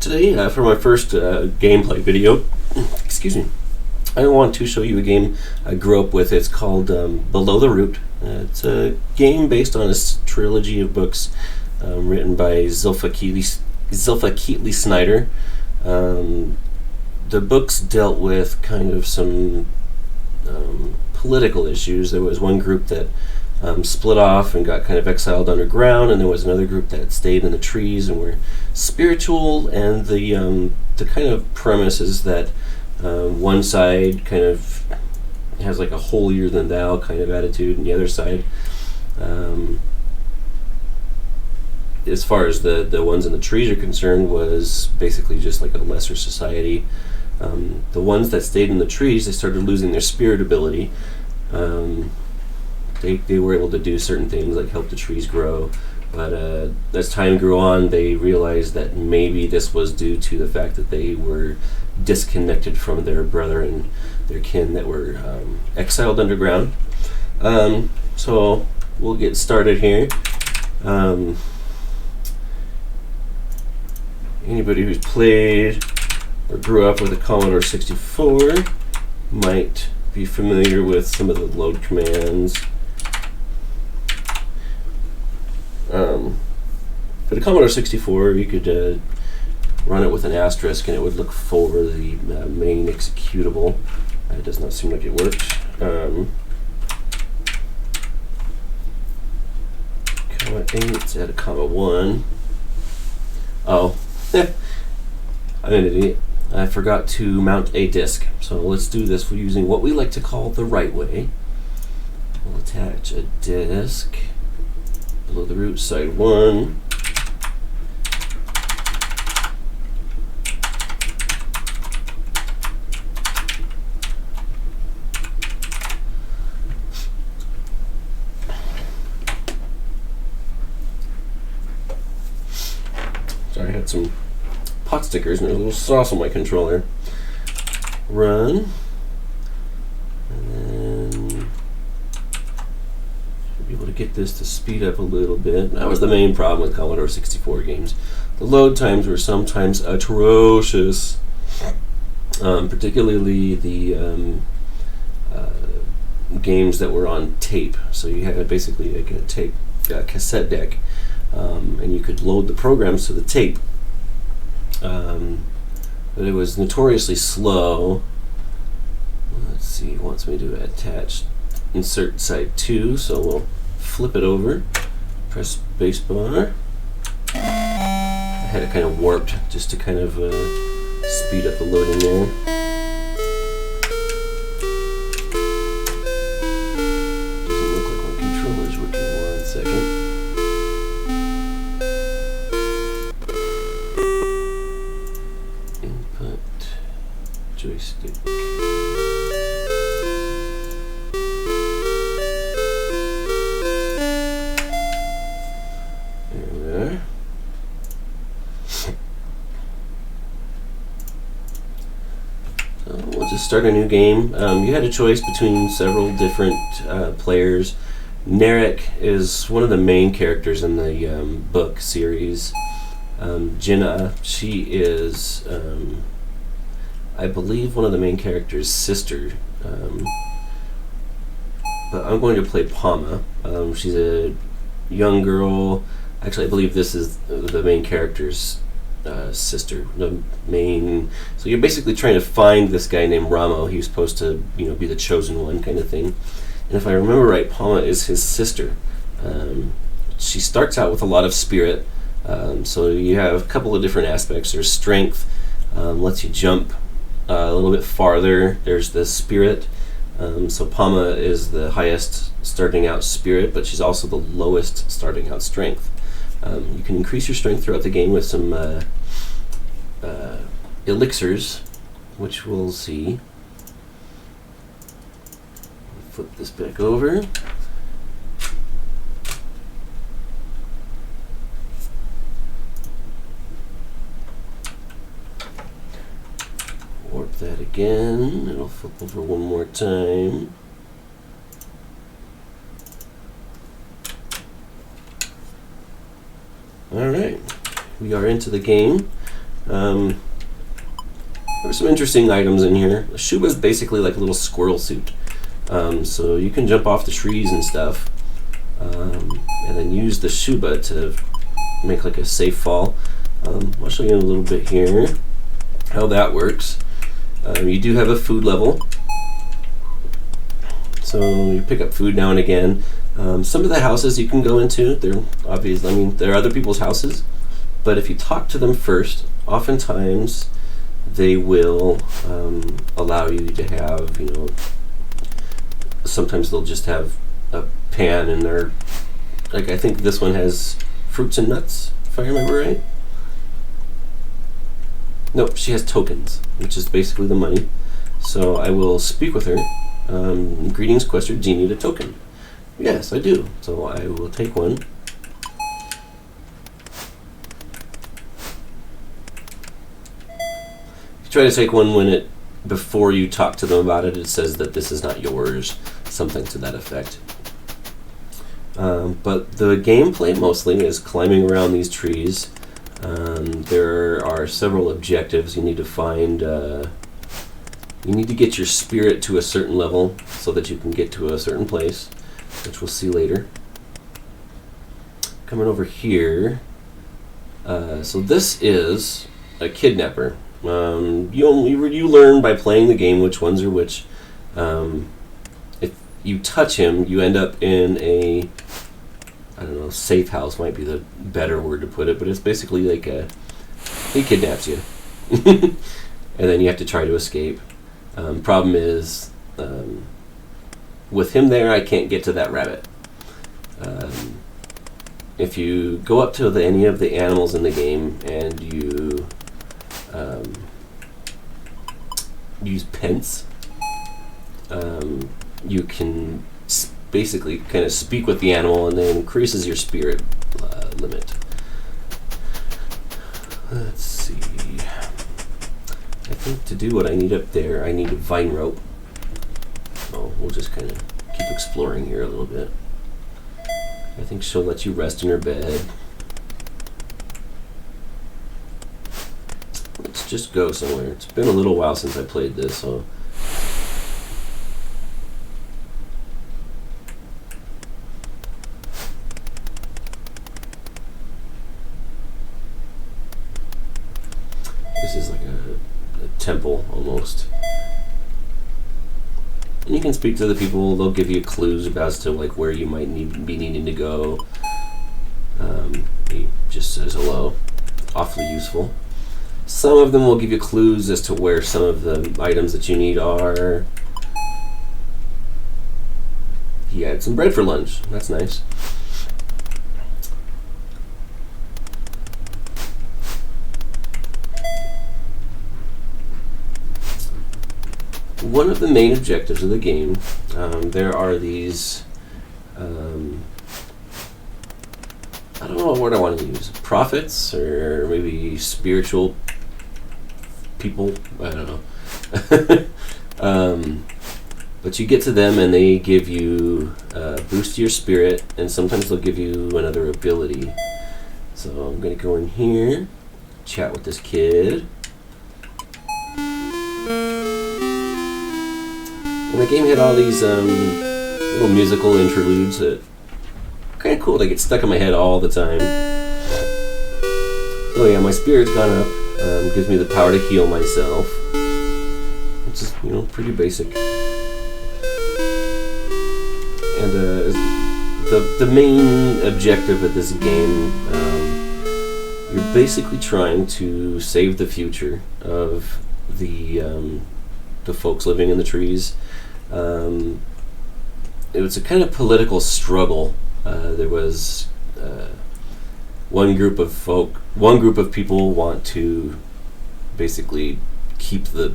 Today, for my first gameplay video, excuse me, I want to show you a game I grew up with. It's called Below the Root. It's a game based on a trilogy of books written by Zilpha Keatley Snyder. The books dealt with kind of some political issues. There was one group that split off and got kind of exiled underground, and there was another group that stayed in the trees and were spiritual. And the kind of premise is that one side kind of has like a holier than thou kind of attitude, and the other side, as far as the ones in the trees are concerned, was basically just like a lesser society. The ones that stayed in the trees, they started losing their spirit ability. They were able to do certain things like help the trees grow, but as time grew on, they realized that maybe this was due to the fact that they were disconnected from their brother and their kin that were exiled underground. So we'll get started here. Anybody who's played or grew up with a Commodore 64 might be familiar with some of the load commands. For the Commodore 64, you could run it with an asterisk and it would look for the main executable. It does not seem like it works. Comma 8, add a comma 1. Oh, I'm an idiot. I forgot to mount a disk. So let's do this using what we like to call the right way. We'll attach a disk. Below the root, side 1. Sorry, I had some pot stickers and there's a little sauce on my controller. Run. Get this to speed up a little bit. That was the main problem with Commodore 64 games. The load times were sometimes atrocious, particularly the games that were on tape. So you had basically like a tape cassette deck, and you could load the programs to the tape, but it was notoriously slow. Let's see, it wants me to attach insert side 2, so we'll flip it over, press spacebar. I had it kind of warped just to kind of speed up the loading there. Doesn't look like my controller's working. 1 second. Input, joystick. Start a new game. You had a choice between several different players. Narek is one of the main characters in the book series. Jinnah, she is, I believe, one of the main characters' sister. But I'm going to play Pama. She's a young girl. Actually, I believe this is the main character's sister. So you're basically trying to find this guy named Ramo. He was supposed to, be the chosen one kind of thing. And if I remember right, Pama is his sister. She starts out with a lot of spirit. So you have a couple of different aspects. There's strength, lets you jump a little bit farther. There's the spirit. So Pama is the highest starting out spirit, but she's also the lowest starting out strength. You can increase your strength throughout the game with some elixirs, which we'll see. Flip this back over. Warp that again. It'll flip over one more time. Alright, we are into the game. Um, There's some interesting items in here. A Shuba is basically like a little squirrel suit. So you can jump off the trees and stuff, and then use the Shuba to make like a safe fall. I'll show you in a little bit here how that works. You do have a food level, so you pick up food now and again. Some of the houses you can go into, they're obvious. I mean, they're other people's houses, but if you talk to them first, oftentimes they will allow you to have, sometimes they'll just have a pan in their, like I think this one has fruits and nuts, if I remember right. Nope, she has tokens, which is basically the money. So I will speak with her. Greetings, Quester. Do you need a token? Yes, I do. So I will take one. If you try to take one before you talk to them about it, it says that this is not yours, something to that effect. But the gameplay mostly is climbing around these trees. There are several objectives you need to find. You need to get your spirit to a certain level so that you can get to a certain place, which we'll see later. Coming over here. So this is a kidnapper. You learn by playing the game which ones are which. If you touch him, you end up in a, I don't know, safe house might be the better word to put it, but it's basically like he kidnaps you. And then you have to try to escape. Problem is, with him there, I can't get to that rabbit. If you go up to any of the animals in the game and you use pence, you can basically kind of speak with the animal, and then increases your spirit limit. Let's see. I think to do what I need up there, I need a vine rope. So we'll just kind of keep exploring here a little bit. I think she'll let you rest in her bed. Let's just go somewhere. It's been a little while since I played this, so. This is like a temple almost. And you can speak to the people. They'll give you clues as to like where you might be needing to go. He just says hello. Awfully useful. Some of them will give you clues as to where some of the items that you need are. He had some bread for lunch. That's nice. One of the main objectives of the game, there are these, I don't know what word I want to use, prophets or maybe spiritual people, I don't know. But you get to them and they give you boost to your spirit, and sometimes they'll give you another ability. So I'm going to go in here, chat with this kid. And the game had all these little musical interludes that kind of cool. They get stuck in my head all the time. So yeah, my spirit's gone up. Gives me the power to heal myself, which is pretty basic. And the main objective of this game, you're basically trying to save the future of the folks living in the trees. It was a kind of political struggle. There was one group of people want to basically keep the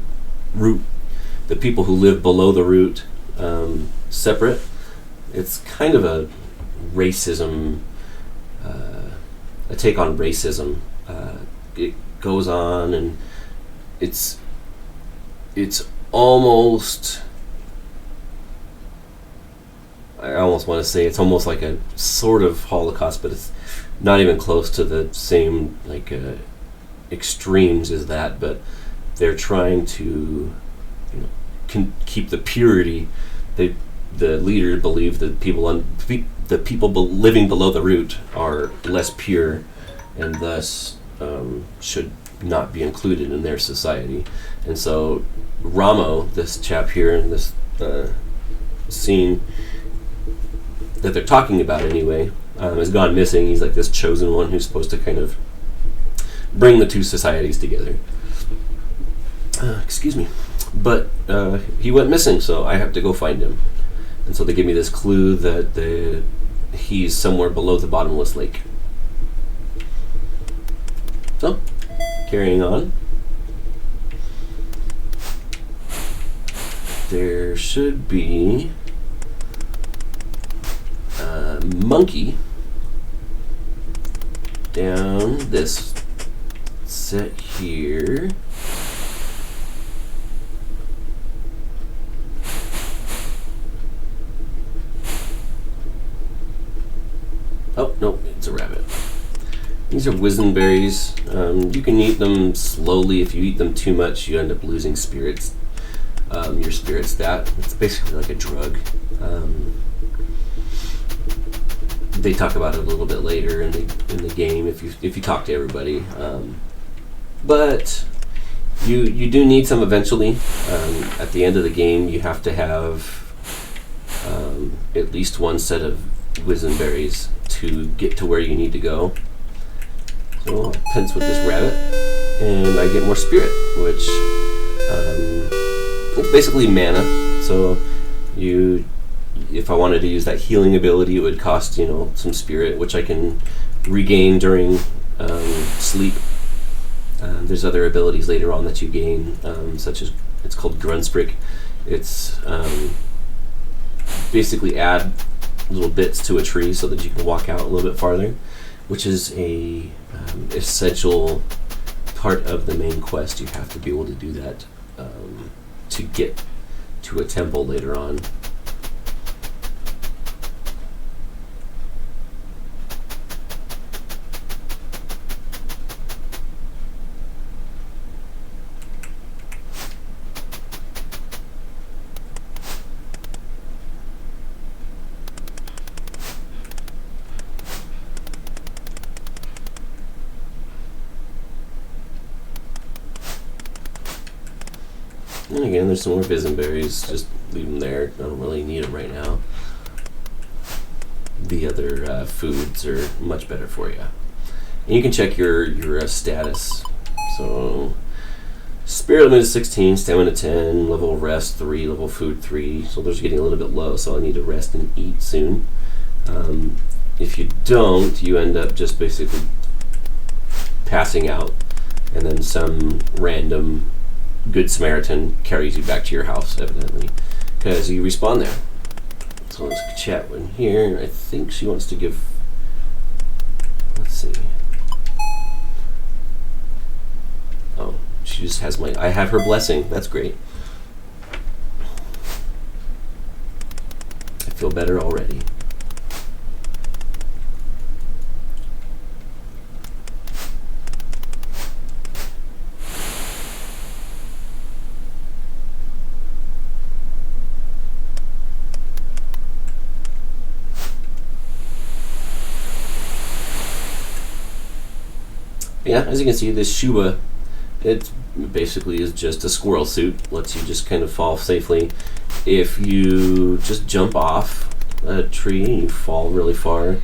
people who live below the root separate. It's kind of a racism, a take on racism. It goes on, and it's almost, I almost want to say it's almost like a sort of Holocaust, but it's not even close to the same extremes as that, but they're trying to, keep the purity. The leaders believe that the people living below the root are less pure, and thus should not be included in their society. And so Ramo, this chap here in this scene that they're talking about anyway, has gone missing. He's like this chosen one who's supposed to kind of bring the two societies together. Excuse me. But he went missing, so I have to go find him. And so they give me this clue that he's somewhere below the bottomless lake. So, carrying on. There should be a monkey down this set here. Oh, no, it's a rabbit. These are wizenberries. You can eat them slowly. If you eat them too much, you end up losing spirits. Your spirit stat. It's basically like a drug. They talk about it a little bit later in the game if you talk to everybody. But you do need some eventually. At the end of the game, you have to have at least one set of wizenberries to get to where you need to go. So I'll pinch with this rabbit, and I get more spirit, which it's basically mana. So if I wanted to use that healing ability, it would cost some spirit, which I can regain during sleep. There's other abilities later on that you gain, such as it's called Grunsprig. It's basically add little bits to a tree so that you can walk out a little bit farther, which is a essential part of the main quest. You have to be able to do that to get to a temple later on. And again, there's some more wizenberries. Just leave them there. I don't really need them right now. The other foods are much better for you. And you can check your status. So, spirit limit is 16, stamina 10, level rest 3, level food 3. So those are getting a little bit low, so I need to rest and eat soon. If you don't, you end up just basically passing out, and then some random Good Samaritan carries you back to your house, evidently, because you respawn there. So let's chat in here. I think she wants to give. Let's see. Oh, she just has I have her blessing. That's great. I feel better already. Yeah, as you can see, this Shuba, it basically is just a squirrel suit. Lets you just kind of fall safely. If you just jump off a tree and you fall really far,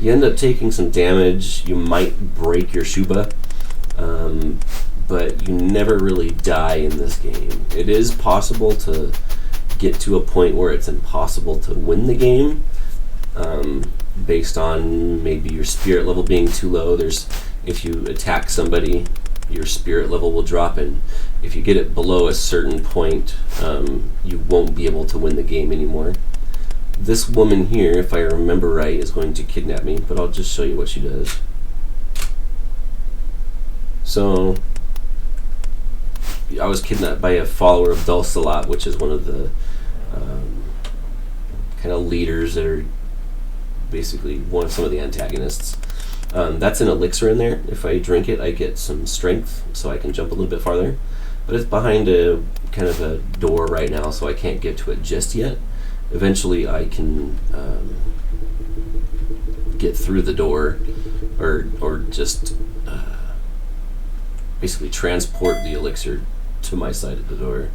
you end up taking some damage. You might break your Shuba, but you never really die in this game. It is possible to get to a point where it's impossible to win the game, based on maybe your spirit level being too low. If you attack somebody, your spirit level will drop, and if you get it below a certain point, you won't be able to win the game anymore. This woman here, if I remember right, is going to kidnap me, but I'll just show you what she does. So, I was kidnapped by a follower of Dul Salat, which is one of the kind of leaders that are basically some of the antagonists. That's an elixir in there. If I drink it, I get some strength, so I can jump a little bit farther. But it's behind a kind of a door right now, so I can't get to it just yet. Eventually, I can get through the door, or just basically transport the elixir to my side of the door.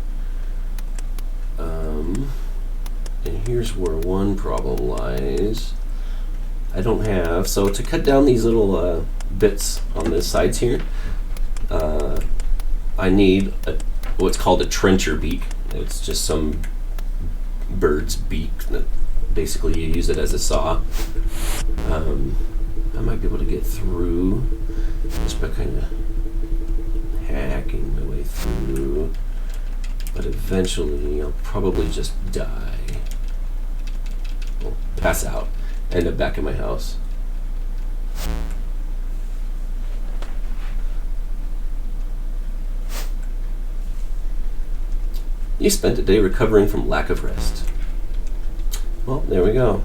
And here's where one problem lies. I don't have, so to cut down these little bits on the sides here, I need what's called a trencher beak. It's just some bird's beak that basically you use it as a saw. I might be able to get through just by kind of hacking my way through, but eventually I'll probably just die. I'll pass out, end up back in my house. You spent a day recovering from lack of rest. Well, there we go.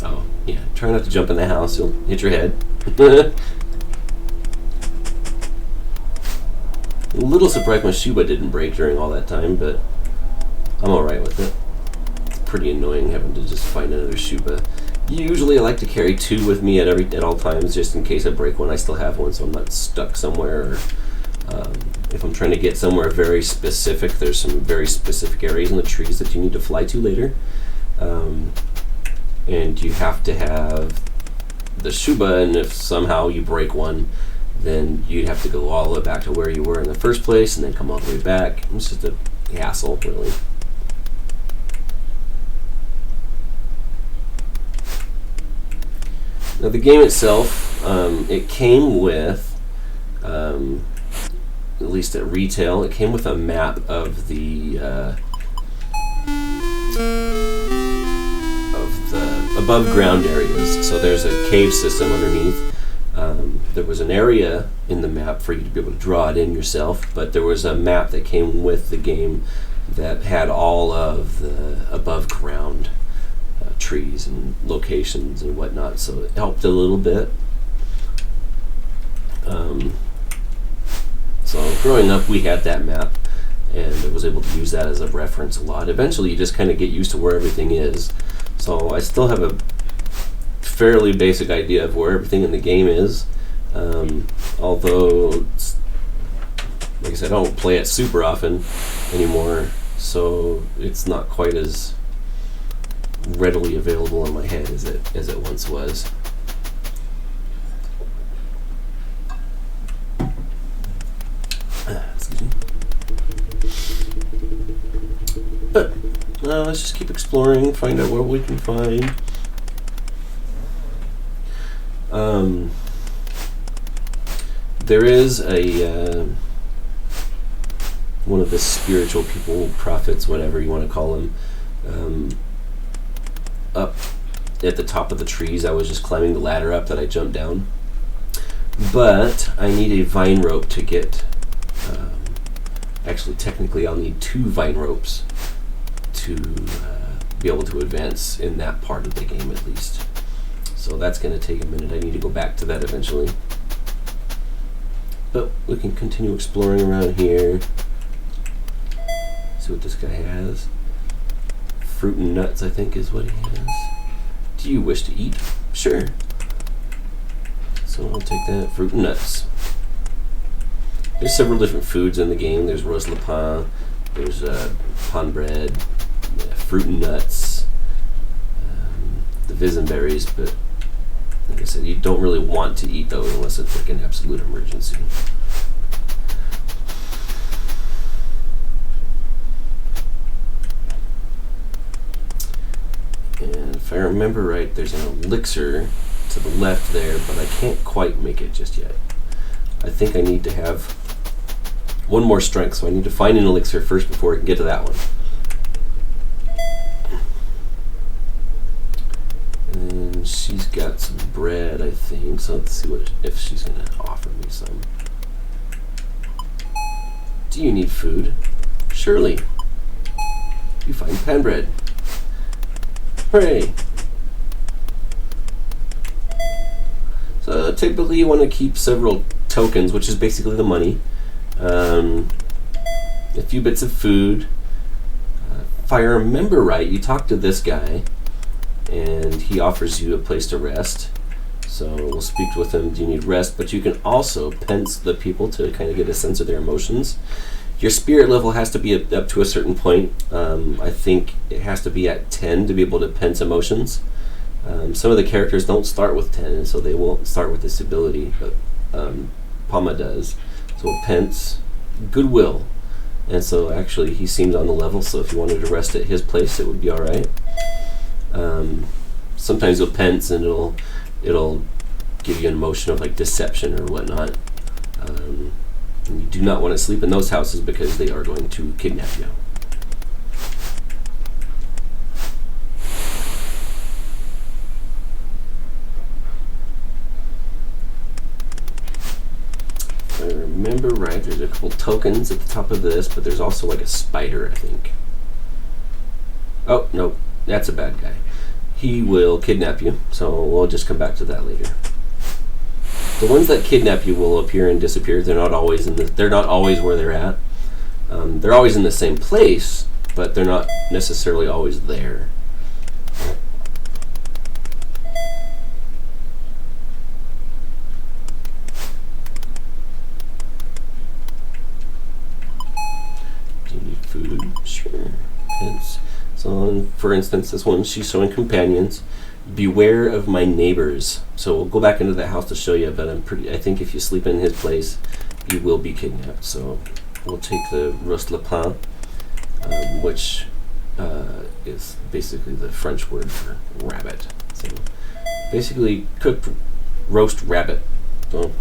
Oh, yeah, try not to jump in the house, you'll hit your head. A little surprised my Shuba didn't break during all that time, but I'm alright with it. It's pretty annoying having to just find another Shuba. Usually I like to carry two with me at all times, just in case I break one. I still have one, so I'm not stuck somewhere. Or if I'm trying to get somewhere very specific, there's some very specific areas in the trees that you need to fly to later. And you have to have the Shuba, and if somehow you break one, then you'd have to go all the way back to where you were in the first place and then come all the way back. It's just a hassle, really. Now the game itself, it came with, at least at retail, it came with a map of the above ground areas. So there's a cave system underneath. There was an area in the map for you to be able to draw it in yourself, but there was a map that came with the game that had all of the above ground trees and locations and whatnot, so it helped a little bit. So growing up, we had that map, and I was able to use that as a reference a lot. Eventually, you just kind of get used to where everything is. So I still have a fairly basic idea of where everything in the game is. Although, like I said, I don't play it super often anymore, so it's not quite as readily available in my head as it once was. Excuse me. But let's just keep exploring, find out what we can find. There is a one of the spiritual people, prophets, whatever you want to call them, up at the top of the trees. I was just climbing the ladder up that I jumped down, but I need a vine rope to get. Actually, technically, I'll need 2 vine ropes to be able to advance in that part of the game, at least. So that's going to take a minute. I need to go back to that eventually. But we can continue exploring around here. See what this guy has. Fruit and nuts, I think, is what he has. Do you wish to eat? Sure. So I'll take that. Fruit and nuts. There's several different foods in the game. There's rose lapin, there's pan bread, fruit and nuts, the visenberries, but like I said, you don't really want to eat those unless it's like an absolute emergency. And if I remember right, there's an elixir to the left there, but I can't quite make it just yet. I think I need to have one more strength, so I need to find an elixir first before I can get to that one. And she's got some bread, I think, so let's see if she's going to offer me some. Do you need food? Surely. You find pan bread. Hooray! Typically you want to keep several tokens, which is basically the money, a few bits of food. If I remember right, you talk to this guy, and he offers you a place to rest. So we'll speak with him. Do you need rest? But you can also pense the people to kind of get a sense of their emotions. Your spirit level has to be up to a certain point. I think it has to be at 10 to be able to pense emotions. Some of the characters don't start with 10, and so they won't start with this ability, but Palma does. So pense goodwill. And so actually he seems on the level, so if you wanted to rest at his place, it would be alright. Sometimes you'll pense and it'll give you an emotion of like deception or whatnot. And you do not want to sleep in those houses because they are going to kidnap you. If I remember right, there's a couple tokens at the top of this, but there's also like a spider, I think. Oh, no, that's a bad guy. He will kidnap you, so we'll just come back to that later. The ones that kidnap you will appear and disappear. They're not always where they're at. They're always in the same place, but they're not necessarily always there. Do you need food? Sure. So, for instance, this one, she's showing companions. Beware of my neighbors. So we'll go back into that house to show you, but I think if you sleep in his place, you will be kidnapped. So we'll take the roast lapin, which is basically the French word for rabbit. So basically cooked roast rabbit. So,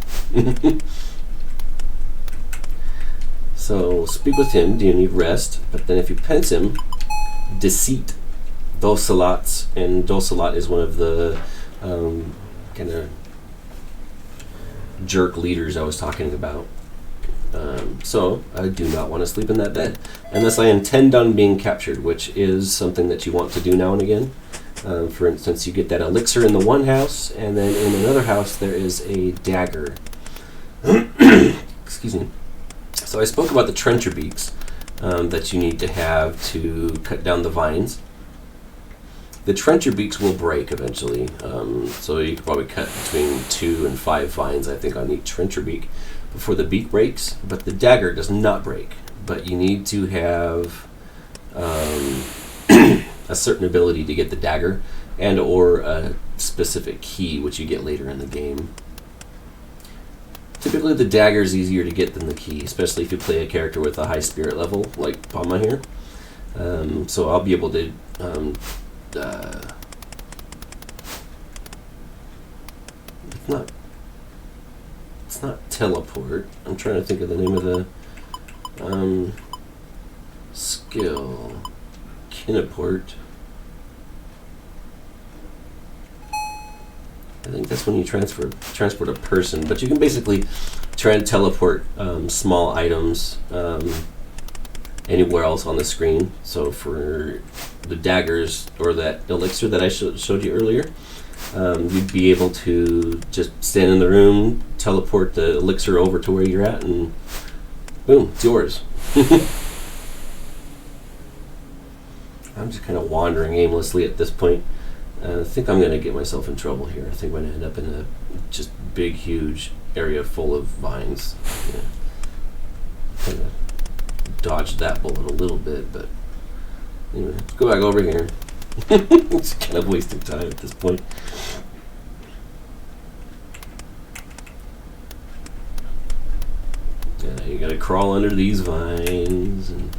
so speak with him. Do you need rest? But then if you pense him, deceit. Docilat, and Docilat is one of the kind of jerk leaders I was talking about. So I do not want to sleep in that bed unless I intend on being captured, which is something that you want to do now and again. For instance, you get that elixir in the one house, and then in another house there is a dagger. Excuse me. So I spoke about the trencher beaks that you need to have to cut down the vines. The trencher beaks will break eventually, so you could probably cut between 2 and 5 vines, I think, on each trencher beak before the beak breaks. But the dagger does not break, but you need to have a certain ability to get the dagger and or a specific key, which you get later in the game. Typically the dagger is easier to get than the key, especially if you play a character with a high spirit level, like Palma here. So I'll be able to it's not teleport. I'm trying to think of the name of the skill. Kineport. I think that's when you transport a person, but you can basically try and teleport small items anywhere else on the screen. So for the daggers or that elixir that I showed you earlier, you'd be able to just stand in the room, teleport the elixir over to where you're at, and boom, it's yours. I'm just kind of wandering aimlessly at this point. I think I'm going to get myself in trouble here. I think I'm going to end up in a just big, huge area full of vines. Yeah. Kind of dodged that bullet a little bit, but anyway, let's go back over here. It's kind of wasting time at this point. Yeah, you gotta crawl under these vines and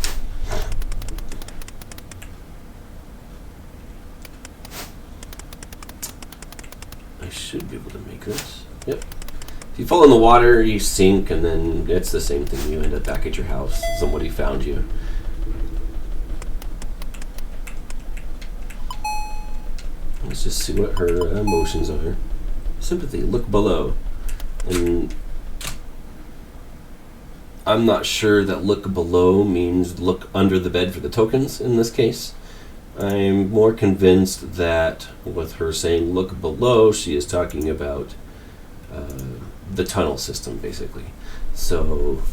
I should be able to make this. Yep. If you fall in the water, you sink, and then it's the same thing. You end up back at your house. Somebody found you. Let's just see what her emotions are. Sympathy, look below. And I'm not sure that look below means look under the bed for the tokens in this case. I'm more convinced that with her saying look below, she is talking about the tunnel system, basically. So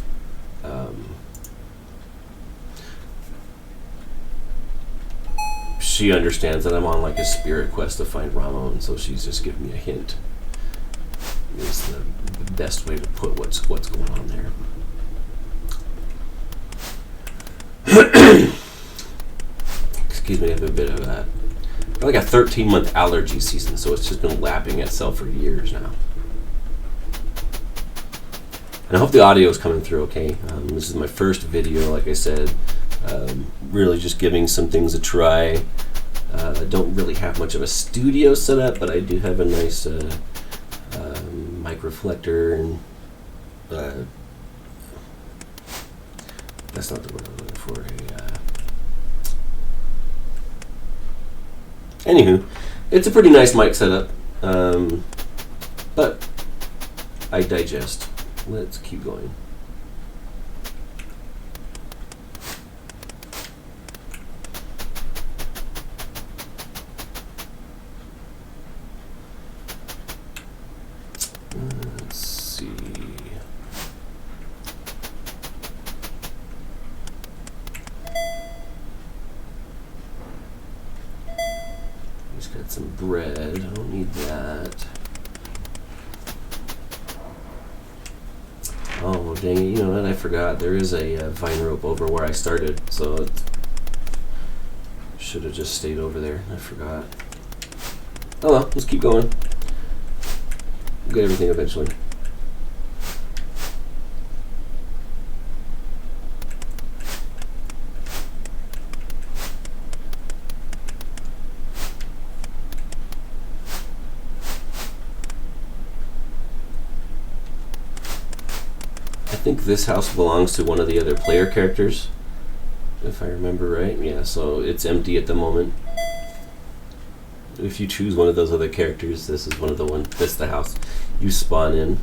she understands that I'm on like a spirit quest to find Ramon, so she's just giving me a hint. Is the best way to put what's going on there. Excuse me, I have a bit of that. Like a 13-month allergy season, so it's just been lapping itself for years now. And I hope the audio is coming through okay. This is my first video, like I said. Really just giving some things a try. I don't really have much of a studio set up, but I do have a nice mic reflector and that's not the word I'm looking for. Anywho, it's a pretty nice mic setup, but I digest. Let's keep going. Let's see. Just got some bread. I don't need that. Oh, dang it. You know what? I forgot. There is a vine rope over where I started, so it should have just stayed over there. I forgot. Oh well, let's keep going. We'll get everything eventually. I think this house belongs to one of the other player characters, if I remember right. Yeah, so it's empty at the moment. If you choose one of those other characters, this is one of the ones. This is the house you spawn in.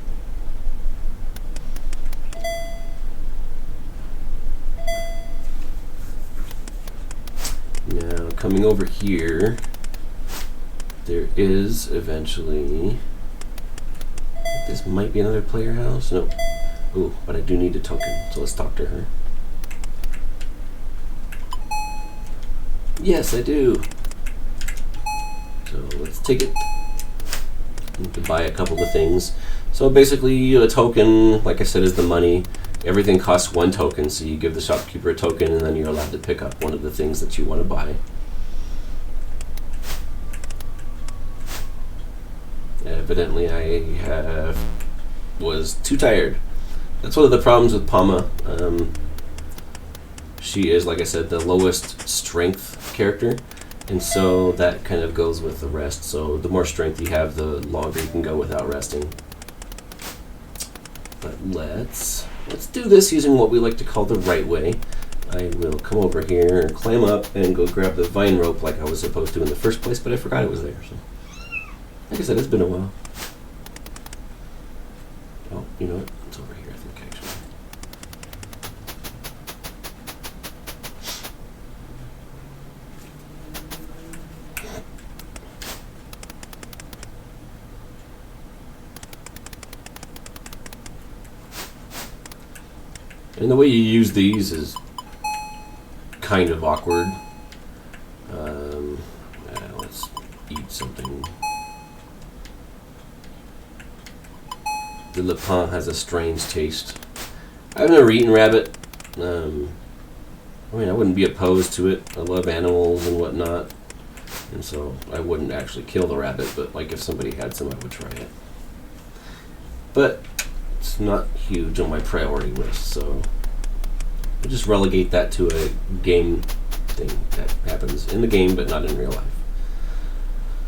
Now, coming over here, there is eventually. This might be another player house. No. Ooh, but I do need a token, so let's talk to her. Yes, I do. So let's take it. Need to buy a couple of things. So basically, a token, like I said, is the money. Everything costs 1 token, so you give the shopkeeper a token, and then you're allowed to pick up one of the things that you want to buy. Evidently, I was too tired. That's one of the problems with Pama. She is, like I said, the lowest strength character, and so that kind of goes with the rest. So the more strength you have, the longer you can go without resting. But let's do this using what we like to call the right way. I will come over here and climb up and go grab the vine rope like I was supposed to in the first place, but I forgot it was there. So, like I said, it's been a while. Oh, you know what? It's over here, I think, actually. And the way you use these is kind of awkward. Let's eat something. The lapin has a strange taste. I've never eaten rabbit. I mean, I wouldn't be opposed to it. I love animals and whatnot, and so I wouldn't actually kill the rabbit, but like if somebody had some, I would try it. But it's not huge on my priority list, so I just relegate that to a game thing that happens in the game, but not in real life.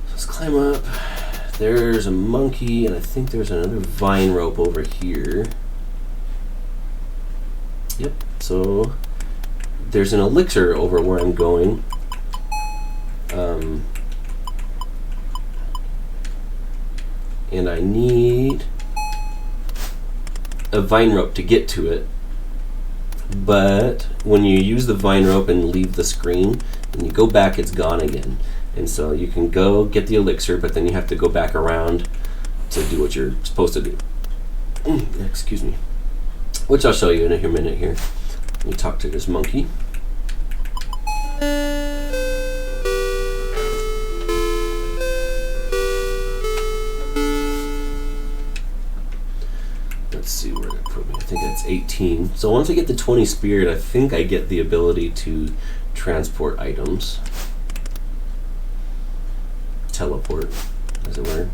So let's climb up. There's a monkey, and I think there's another vine rope over here. Yep, so there's an elixir over where I'm going. And I need a vine rope to get to it. But when you use the vine rope and leave the screen, and you go back, it's gone again. And so you can go get the elixir, but then you have to go back around to do what you're supposed to do. Excuse me. Which I'll show you in a minute here. Let me talk to this monkey. Let's see where that put me. I think that's 18. So once I get to 20 spirit, I think I get the ability to transport items. Teleport, as it were.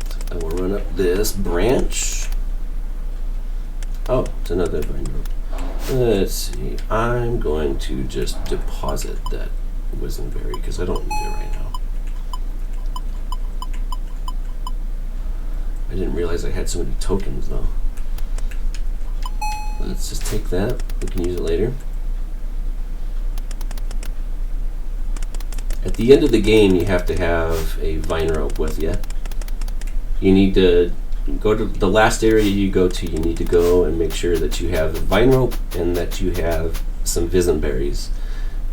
So we'll run up this branch. Oh, it's another vine rope. Let's see. I'm going to just deposit that Wizenberry because I don't need it right now. I didn't realize I had so many tokens though. Let's just take that. We can use it later. At the end of the game, you have to have a vine rope with you. You need to go to the last area you go to. You need to go and make sure that you have the vine rope and that you have some Wizenberries.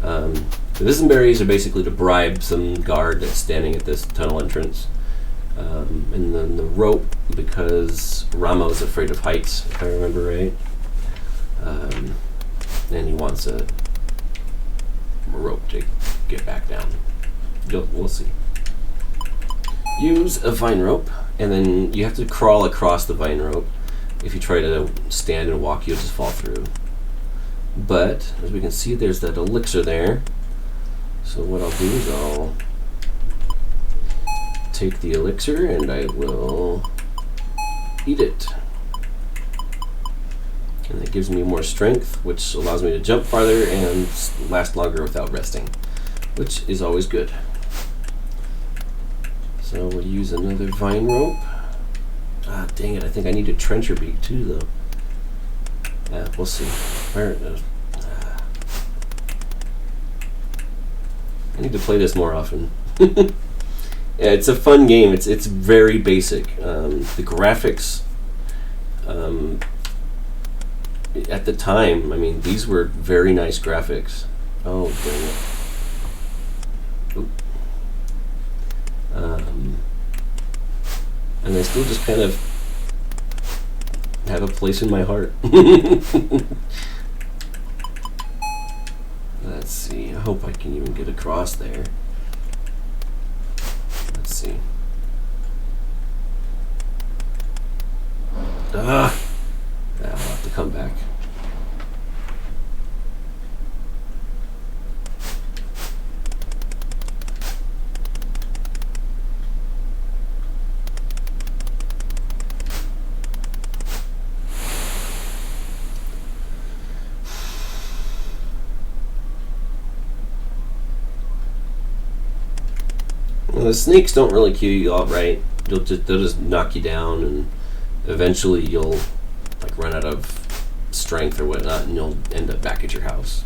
The Wizenberries are basically to bribe some guard that's standing at this tunnel entrance. And then the rope, because Ramo's afraid of heights, if I remember right. And he wants a rope to get back down. We'll see. Use a vine rope, and then you have to crawl across the vine rope. If you try to stand and walk, you'll just fall through. But, as we can see, there's that elixir there. So what I'll do is I'll take the elixir and I will eat it. And that gives me more strength, which allows me to jump farther and last longer without resting, which is always good. So we'll use another vine rope. Ah, dang it, I think I need a trencher beak too, though. Yeah, we'll see. Where it is. I need to play this more often. Yeah, it's a fun game. It's very basic. The graphics, at the time, I mean, these were very nice graphics. Oh, dang it. Oop. And they still just kind of have a place in my heart. Let's see. I hope I can even get across there. Let's see. I'll have to come back. Well, the snakes don't really kill you outright. They'll just knock you down, and eventually you'll like run out of strength or whatnot, and you'll end up back at your house.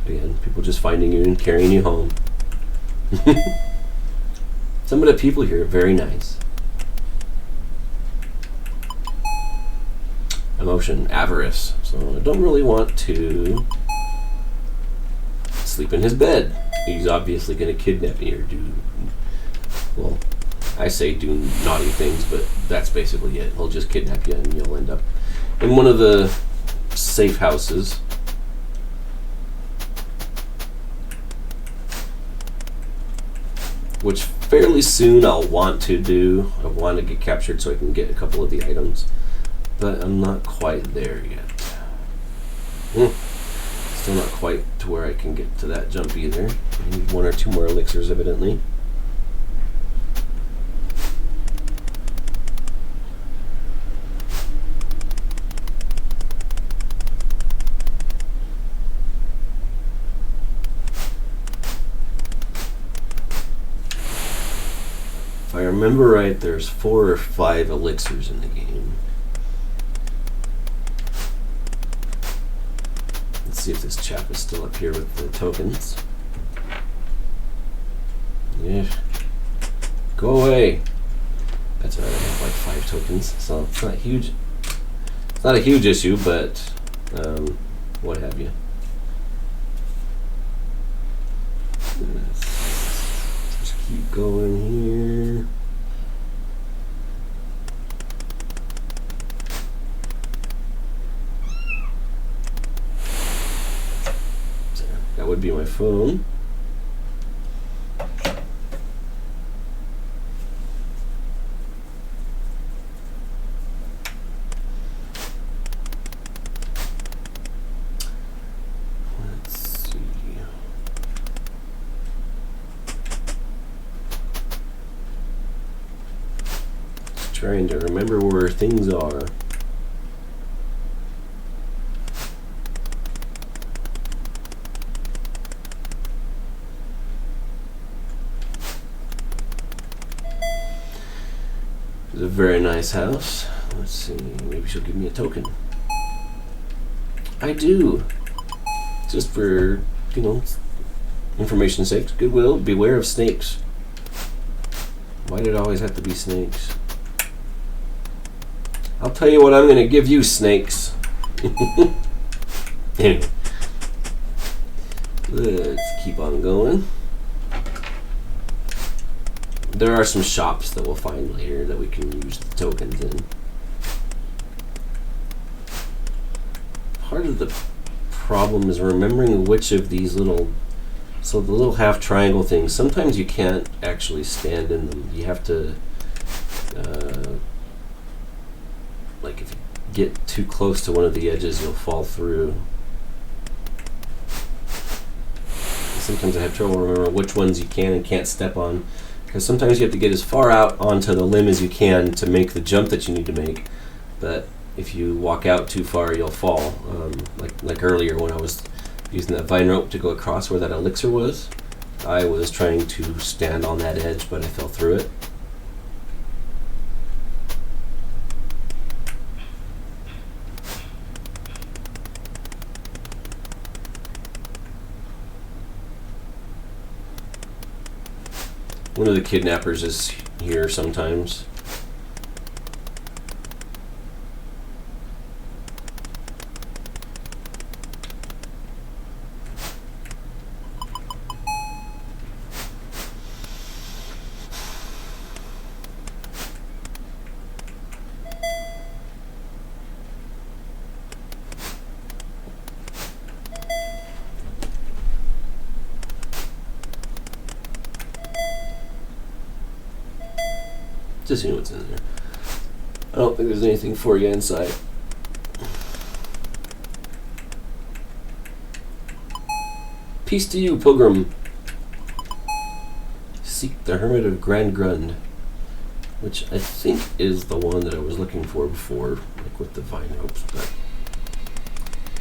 Again, people just finding you and carrying you home. Some of the people here are very nice. Emotion, avarice. So I don't really want to sleep in his bed. He's obviously going to kidnap me or do, well, I say do naughty things, but that's basically it. He'll just kidnap you and you'll end up in one of the safe houses. Which fairly soon I'll want to do. I want to get captured so I can get a couple of the items. But I'm not quite there yet. Still not quite to where I can get to that jump either. I need one or two more elixirs, evidently. If I remember right, there's 4 or 5 elixirs in the game. See if this chap is still up here with the tokens. Yeah. Go away. That's right, I have like 5 tokens, so it's not huge. It's not a huge issue, but what have you. keep going here. That would be my phone. Let's see. Just trying to remember where things are. It's a very nice house. Let's see, maybe she'll give me a token. I do. Just for, information's sake. Goodwill, beware of snakes. Why did it always have to be snakes? I'll tell you what I'm going to give you, snakes. Anyway. Let's keep on going. There are some shops that we'll find later that we can use the tokens in. Part of the problem is remembering which of these little, so the little half triangle things, sometimes you can't actually stand in them. You have to, like if you get too close to one of the edges, you'll fall through. Sometimes I have trouble remembering which ones you can and can't step on. Because sometimes you have to get as far out onto the limb as you can to make the jump that you need to make. But if you walk out too far, you'll fall. Like earlier when I was using that vine rope to go across where that elixir was, I was trying to stand on that edge, but I fell through it. One of the kidnappers is here sometimes. Just see what's in there. I don't think there's anything for you inside. Peace to you, pilgrim. Seek the Hermit of Grand Grund, which I think is the one that I was looking for before, like with the vine ropes, but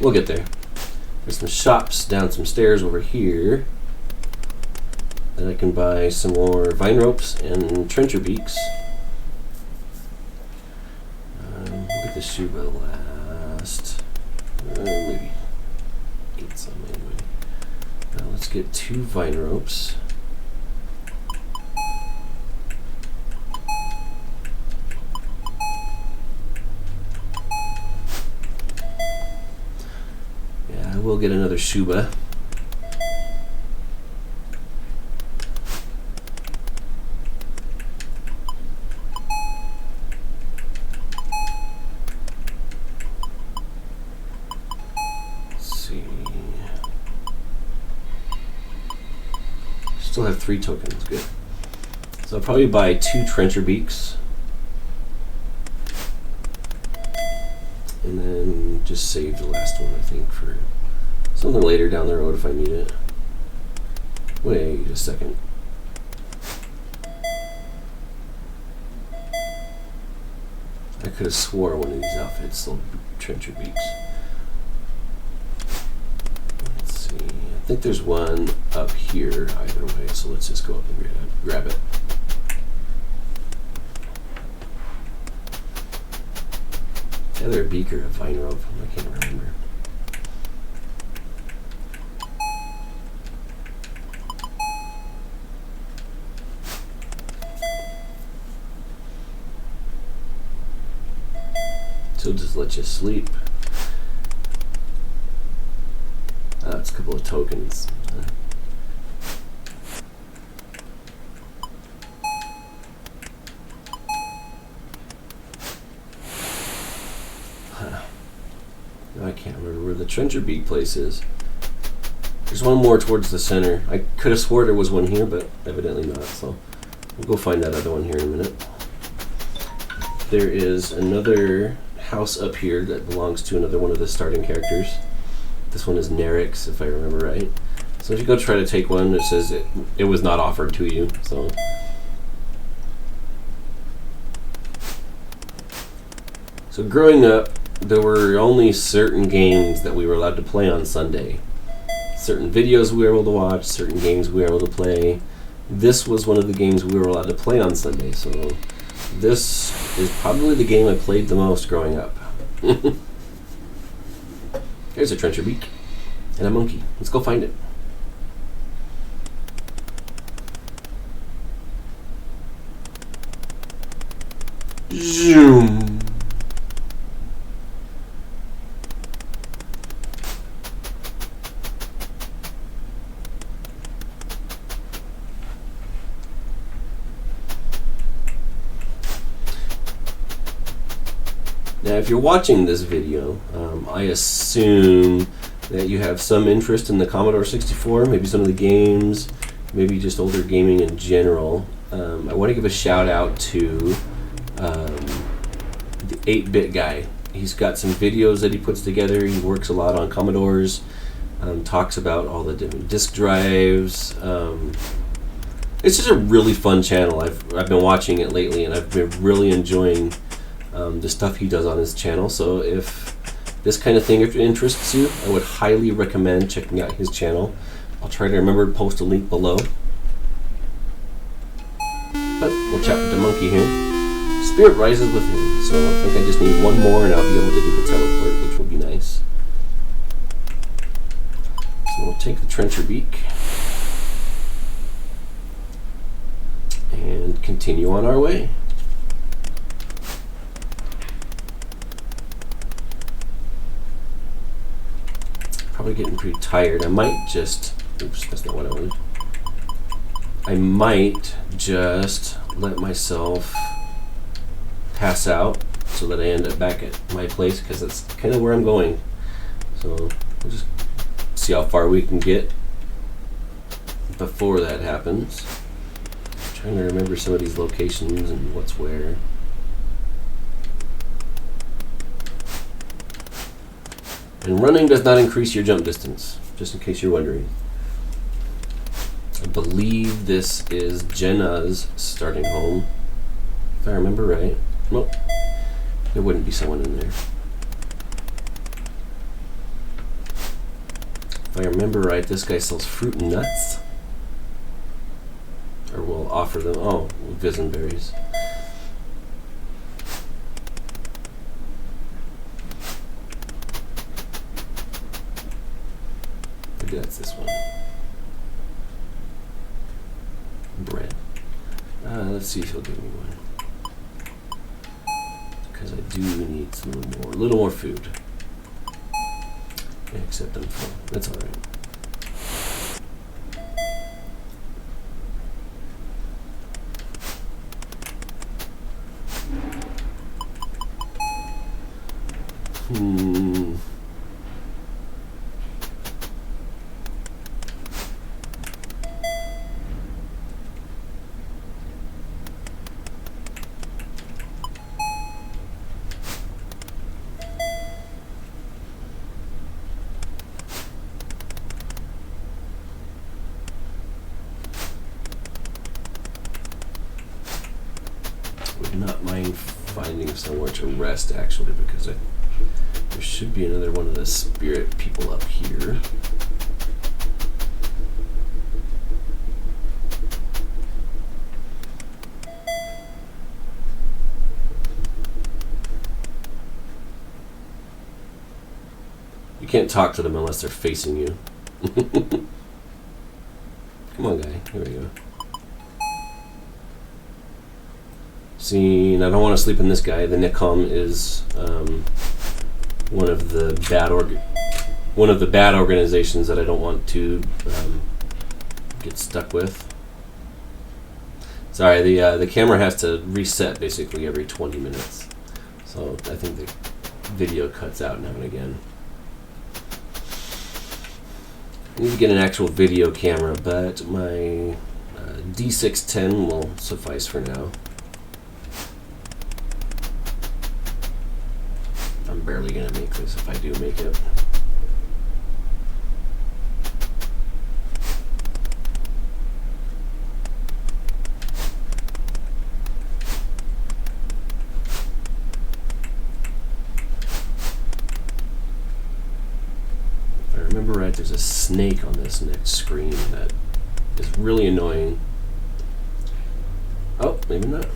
we'll get there. There's some shops down some stairs over here that I can buy some more vine ropes and trencher beaks. The Shuba last. Maybe get some anyway. Now let's get 2 vine ropes. Yeah, I will get another Shuba. Still have 3 tokens, good. So I'll probably buy 2 trencher beaks. And then just save the last one, I think, for something later down the road if I need it. Wait a second. I could have swore one of these outfits sold trencher beaks. I think there's one up here either way, so let's just go up and grab it. Either a beak or a vine rope, I can't remember. So just let you sleep. That's a couple of tokens. I can't remember where the Trencher Beak place is. There's one more towards the center. I could have swore there was one here, but evidently not. So we'll go find that other one here in a minute. There is another house up here that belongs to another one of the starting characters. This one is Nerix, if I remember right. So if you go try to take one, it says it was not offered to you. So growing up, there were only certain games that we were allowed to play on Sunday. Certain videos we were able to watch, certain games we were able to play. This was one of the games we were allowed to play on Sunday, so this is probably the game I played the most growing up. There's a Trencher Beak and a monkey. Let's go find it. Zoom. Now, if you're watching this video, I assume that you have some interest in the Commodore 64, maybe some of the games, maybe just older gaming in general. I want to give a shout out to the 8-Bit Guy. He's got some videos that he puts together. He works a lot on Commodores, talks about all the different disk drives. It's just a really fun channel. I've been watching it lately, and I've been really enjoying the stuff he does on his channel. So if this kind of thing interests you, I would highly recommend checking out his channel. I'll try to remember to post a link below. But we'll chat with the monkey here. Spirit rises within, so I think I just need one more and I'll be able to do the teleport, which will be nice. So we'll take the Trencher Beak and continue on our way. Probably getting pretty tired. I might just... Oops, that's not what I wanted. I might just let myself pass out so that I end up back at my place, because that's kind of where I'm going. So we'll just see how far we can get before that happens. I'm trying to remember some of these locations and what's where. And running does not increase your jump distance, just in case you're wondering. I believe this is Jenna's starting home, if I remember right. Well, there wouldn't be someone in there. If I remember right, this guy sells fruit and nuts. Or will offer them. Oh, Visenberries. Maybe that's this one. Bread. Let's see if he'll give me one. Because I do need some little more food. Yeah, except I'm full. That's alright. Would not mind finding somewhere to rest, actually, because there should be another one of the spirit people up here. You can't talk to them unless they're facing you. Come on, guy. Here we go. See, I don't want to sleep in this guy. The Nicom is one of the bad organizations that I don't want to get stuck with. Sorry, the camera has to reset basically every 20 minutes, so I think the video cuts out now and again. I need to get an actual video camera, but my D610 will suffice for now. I'm barely going to make this if I do make it. If I remember right, there's a snake on this next screen that is really annoying. Oh, maybe not.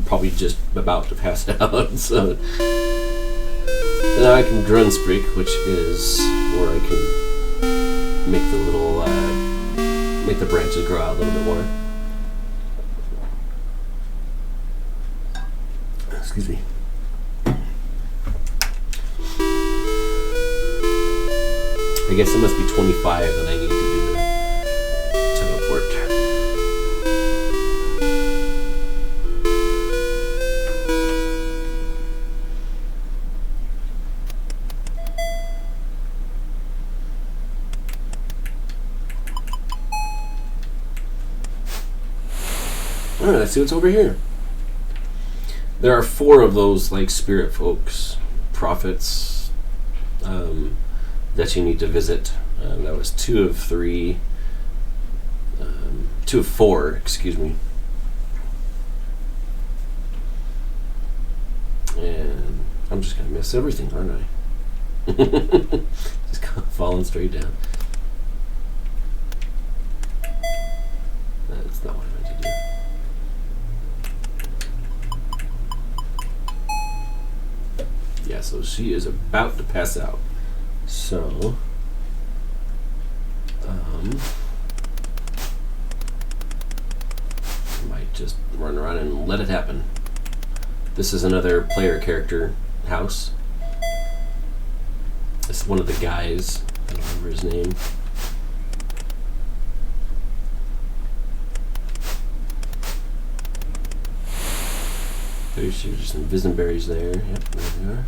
Probably just about to pass out, so now I can Grunsprig, which is where I can make the little make the branches grow out a little bit more. Excuse me. I guess it must be 25 that I need to do the teleport. Alright, let's see what's over here. There are 4 of those like spirit folks, prophets, that you need to visit. That was 2 of 3, 2 of 4, excuse me. And I'm just gonna miss everything, aren't I? Just kind of falling straight down. That's not what I meant to do. Yeah, so she is about to pass out. So, I might just run around and let it happen. This is another player character house. This is one of the guys. I don't remember his name. There's some Visenberries there. Yep, there they are.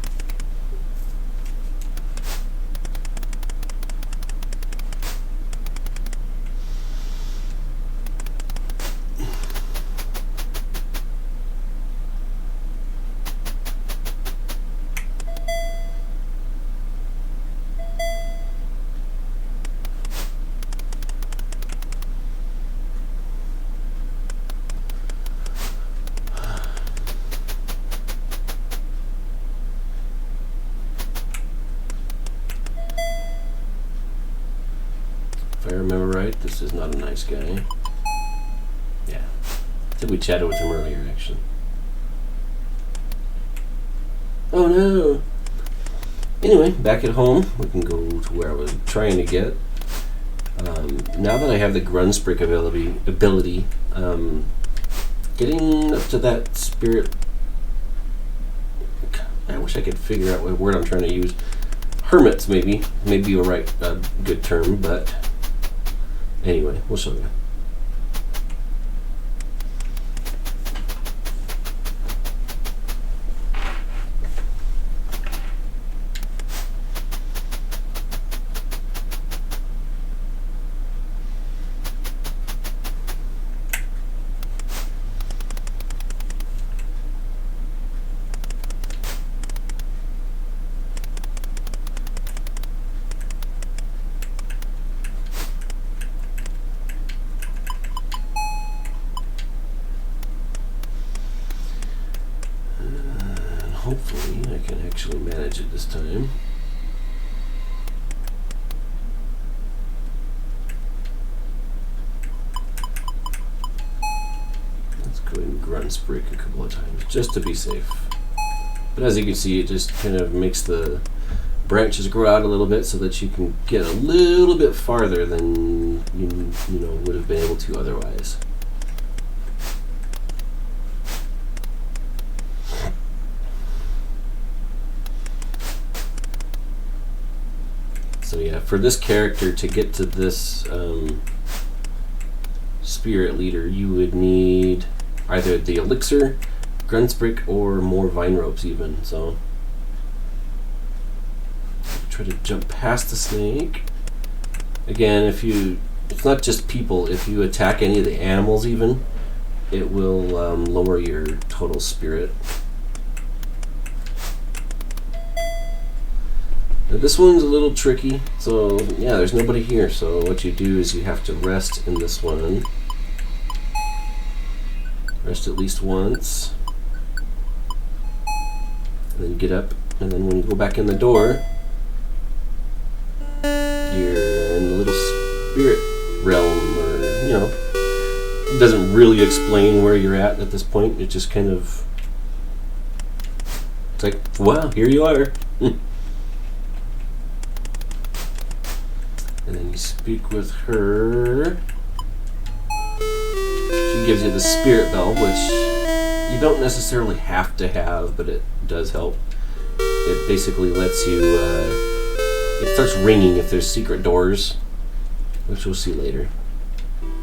If I remember right, this is not a nice guy. Yeah. I think we chatted with him earlier, actually. Oh no! Anyway, back at home, we can go to where I was trying to get. Now that I have the Grunsprig ability, getting up to that spirit... I wish I could figure out what word I'm trying to use. Hermits, maybe. Maybe a good term, but... Anyway, we'll show you. Hopefully I can actually manage it this time. Let's go ahead and Grunsprig a couple of times just to be safe. But as you can see, it just kind of makes the branches grow out a little bit so that you can get a little bit farther than you would have been able to otherwise. So yeah, for this character to get to this spirit leader, you would need either the elixir, Gruntsbrick, or more vine ropes even. So try to jump past the snake. Again, it's not just people, if you attack any of the animals even, it will lower your total spirit. Now this one's a little tricky, so yeah, there's nobody here, so what you do is you have to rest in this one. Rest at least once. And then get up, and then when you go back in the door, you're in the little spirit realm, or, you know, it doesn't really explain where you're at this point. It just kind of, it's like, wow, here you are. And then you speak with her. She gives you the spirit bell, which you don't necessarily have to have, but it does help. It basically lets you, it starts ringing if there's secret doors, which we'll see later.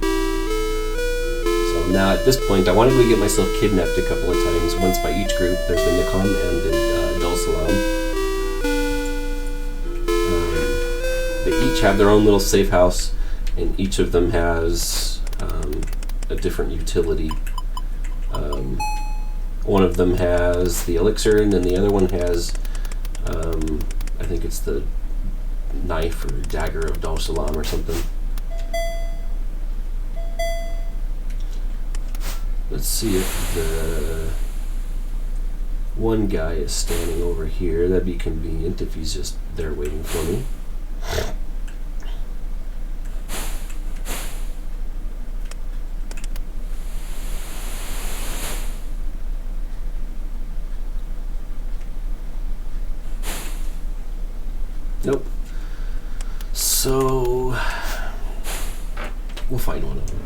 So now at this point, I wanted to get myself kidnapped a couple of times, once by each group. There's the Nikom and the Dol Salam. They each have their own little safe house, and each of them has a different utility. One of them has the elixir, and then the other one has, I think it's the knife or dagger of Dol Salam or something. Let's see if the one guy is standing over here. That'd be convenient if he's just there waiting for me. Nope. So we'll find one of them.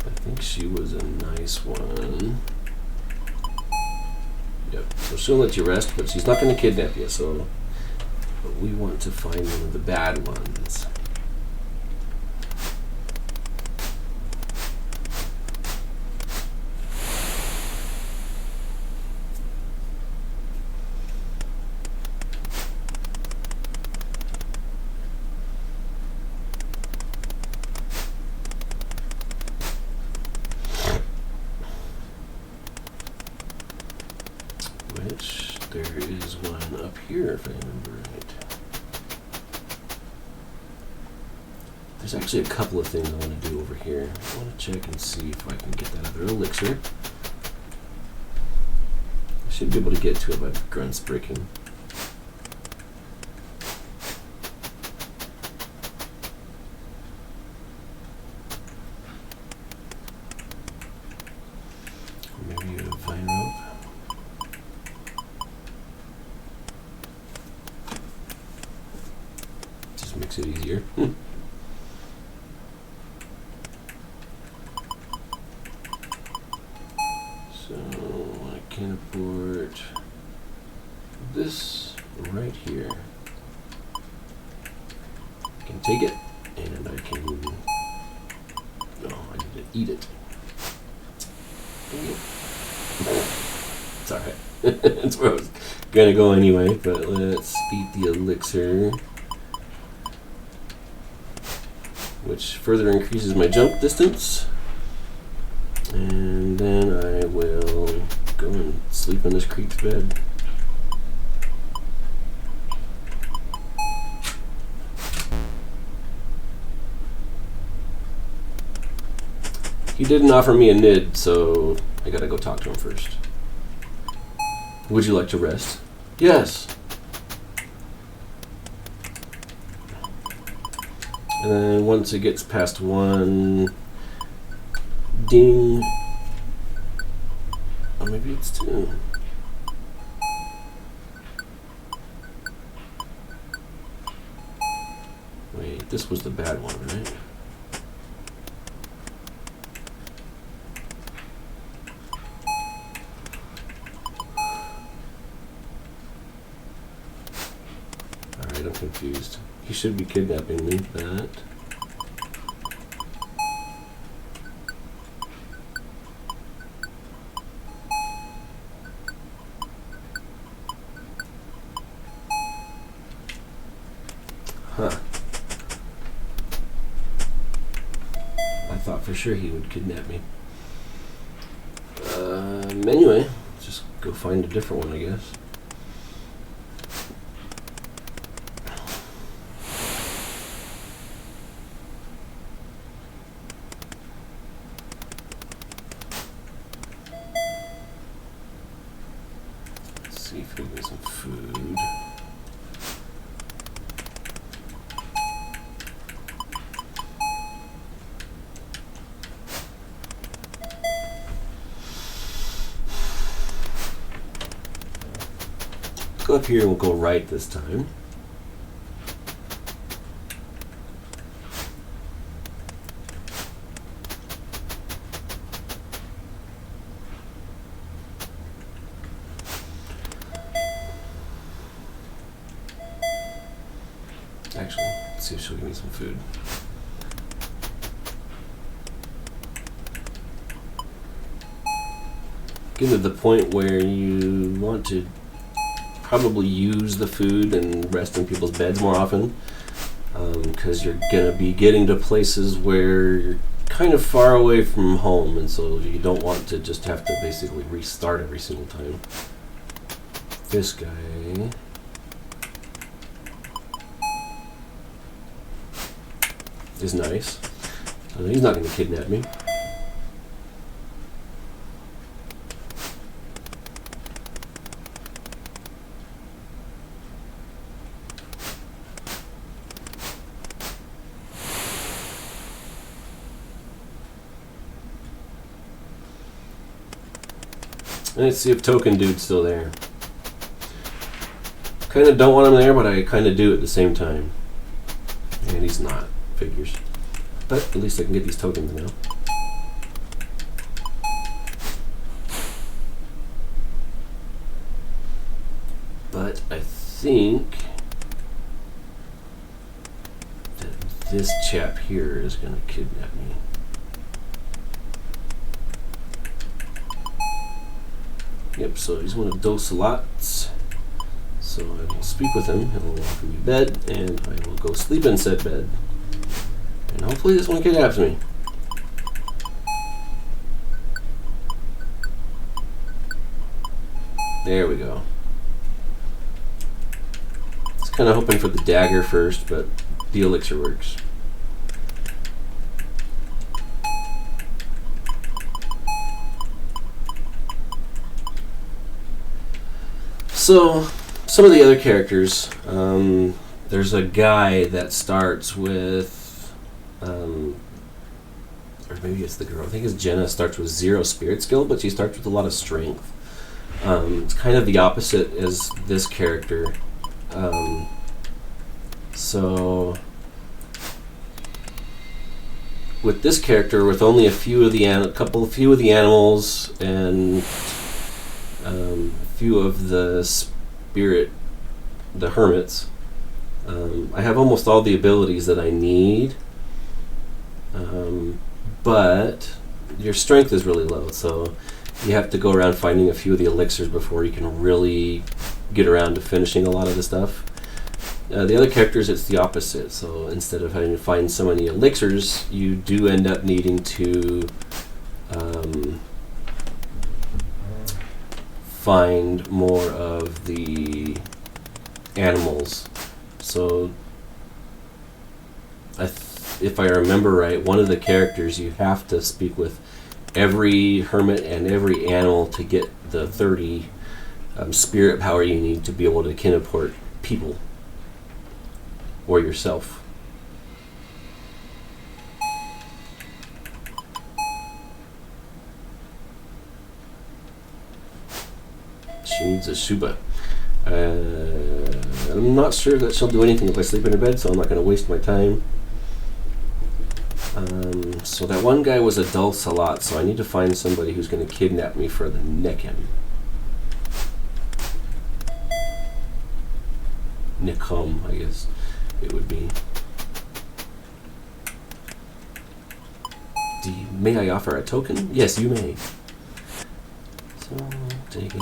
I think she was a nice one. Yep, so she'll let you rest, but she's not going to kidnap you, so but we want to find one of the bad ones. Which, there is one up here, if I remember right. There's actually a couple of things I want to do over here. I want to check and see if I can get that other elixir. I should be able to get to it by Gruntsbricking. Maybe a vine rope. Makes it easier. So I can abort this right here. I can take it, and I can. No, I need to eat it. It's alright. That's where I was gonna go anyway, but let's eat the elixir, which further increases my jump distance. And then I will go and sleep in this creep's bed. He didn't offer me a nid, so I gotta go talk to him first. Would you like to rest? Yes. And then once it gets past one ding, or maybe it's two. this was the bad one, right? Alright, I'm confused. He should be kidnapping me, but... Huh. I thought for sure he would kidnap me. Anyway, just go find a different one, I guess. Let's see if we can get some food. Go up here and we'll go right this time. Actually, let's see if she'll give me some food. Getting to the point where you want to probably use the food and rest in people's beds more often, because you're gonna be getting to places where you're kind of far away from home, and so you don't want to just have to basically restart every single time. This guy is nice. He's not gonna kidnap me. Let's see if Token Dude's still there. Kind of don't want him there, but I kind of do at the same time. And he's not. Figures. But at least I can get these tokens now. But I think that this chap here is going to kidnap me. Yep, so he's one of those lots. So I will speak with him, he'll offer me bed, and I will go sleep in said bed. And hopefully this one kidnaps me. There we go. I was kind of hoping for the dagger first, but the elixir works. So, some of the other characters, there's a guy that starts with, or maybe it's the girl, I think it's Jenna, starts with 0 spirit skill, but she starts with a lot of strength. It's kind of the opposite as this character. So, with this character, with only a few of the animals and few of the spirit, the hermits, I have almost all the abilities that I need, but your strength is really low, so you have to go around finding a few of the elixirs before you can really get around to finishing a lot of the stuff. The other characters, it's the opposite, so instead of having to find so many elixirs, you do end up needing to find more of the animals. So if I remember right, one of the characters you have to speak with every hermit and every animal to get the 30 spirit power you need to be able to kineport people or yourself. She needs a Shuba. I'm not sure that she'll do anything if I sleep in her bed, so I'm not going to waste my time. So that one guy was a Dul Salat, so I need to find somebody who's going to kidnap me for the Nekim. Nikum, I guess it would be. May I offer a token? Yes, you may. So, take it.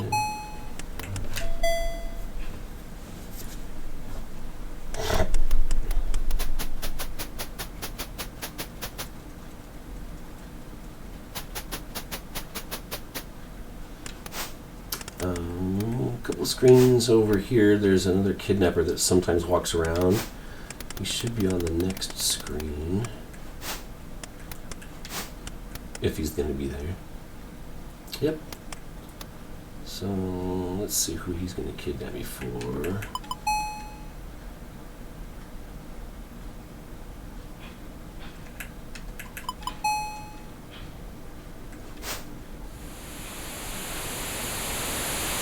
A couple screens over here. There's another kidnapper that sometimes walks around. He should be on the next screen. If he's going to be there. Yep. So, let's see who he's going to kidnap me for.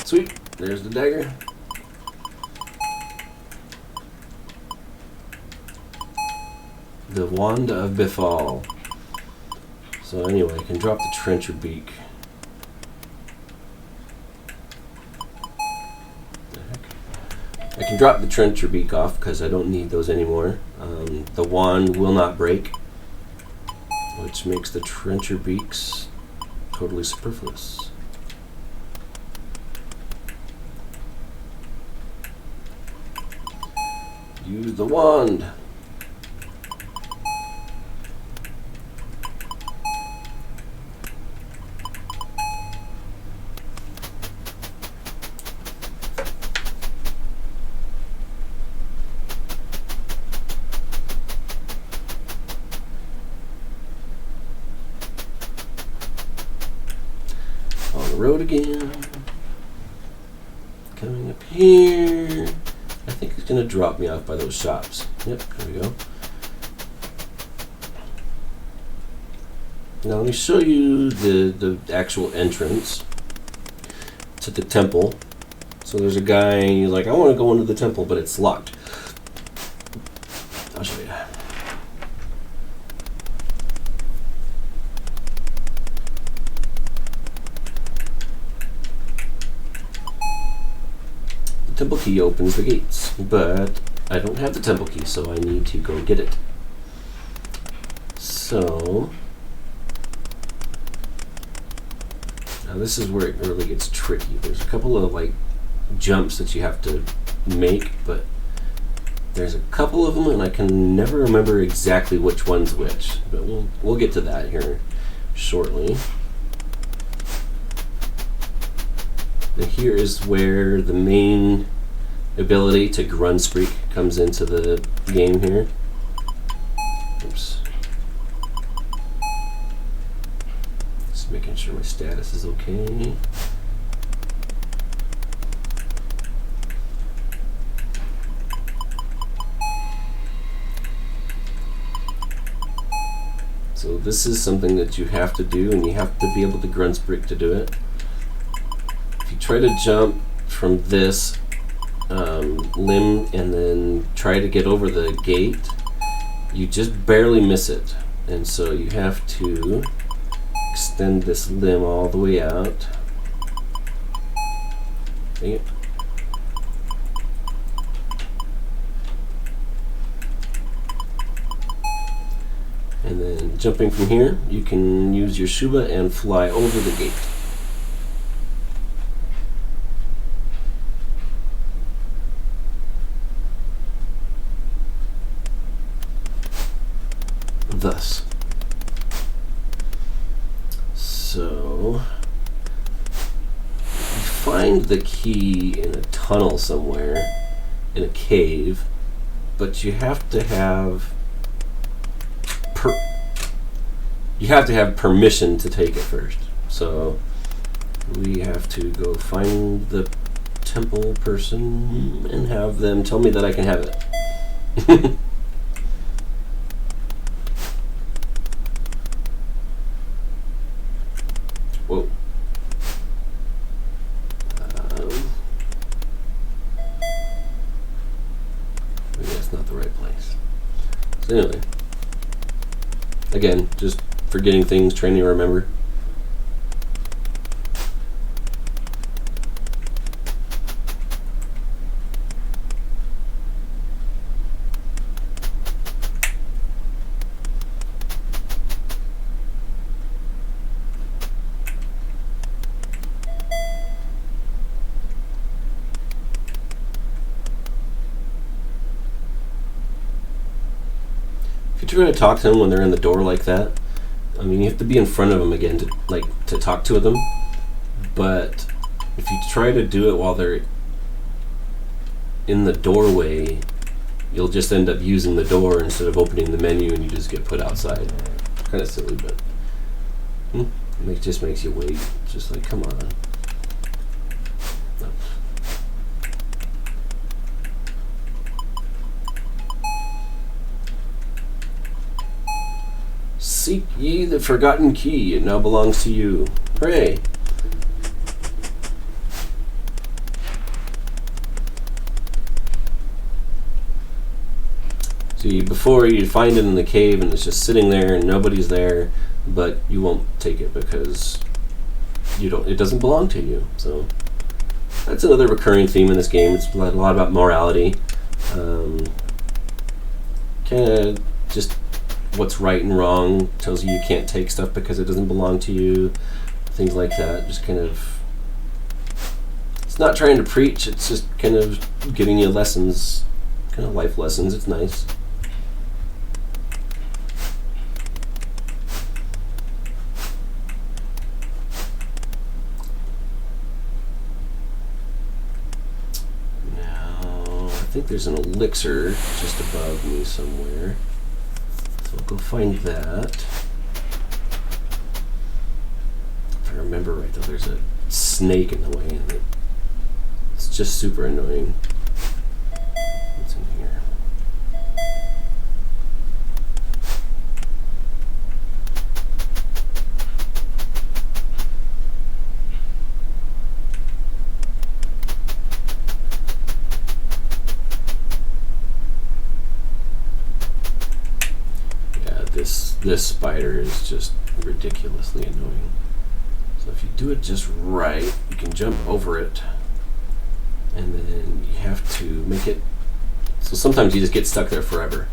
Sweet. There's the dagger. The Wand of Bifal. So anyway, I can drop the trencher beak. The heck? I can drop the trencher beak off because I don't need those anymore. The wand will not break, which makes the trencher beaks totally superfluous. Use the wand. On the road again. Coming up here. I think it's going to drop me off by those shops. Yep, there we go. Now let me show you the actual entrance to the temple. So there's a guy, and he's like, I want to go into the temple, but it's locked. I'll show you. Temple key opens the gates, but I don't have the temple key, so I need to go get it. So now this is where it really gets tricky. There's a couple of like jumps that you have to make, but there's a couple of them and I can never remember exactly which one's which, but we'll get to that here shortly. And here is where the main ability to Gruntspeak comes into the game here. Oops. Just making sure my status is okay. So this is something that you have to do, and you have to be able to Gruntspeak to do it. If you try to jump from this limb and then try to get over the gate, you just barely miss it. And so you have to extend this limb all the way out. Dang it. And then jumping from here, you can use your Shuba and fly over the gate. Thus. So, you find the key in a tunnel somewhere, in a cave, but you have to have permission to take it first. So we have to go find the temple person and have them tell me that I can have it. Whoa. So anyway, again, just forgetting things, trying to remember. If you're trying to talk to them when they're in the door like that, I mean, you have to be in front of them again to talk to them. But if you try to do it while they're in the doorway, you'll just end up using the door instead of opening the menu, and you just get put outside. Kind of silly, but it just makes you wait. It's just like, come on. No. Seek ye the forgotten key, it now belongs to you. Hooray! See, before you'd find it in the cave and it's just sitting there and nobody's there, but you won't take it because it doesn't belong to you. So that's another recurring theme in this game. It's a lot about morality. Kind of just what's right and wrong, tells you can't take stuff because it doesn't belong to you, things like that. Just kind of, it's not trying to preach, it's just kind of giving you lessons, kind of life lessons. It's nice. Now, I think there's an elixir just above me somewhere. So I'll go find that. If I remember right, though, there's a snake in the way, and it's just super annoying. What's in here? This spider is just ridiculously annoying. So if you do it just right, you can jump over it, and then you have to make it so sometimes you just get stuck there forever.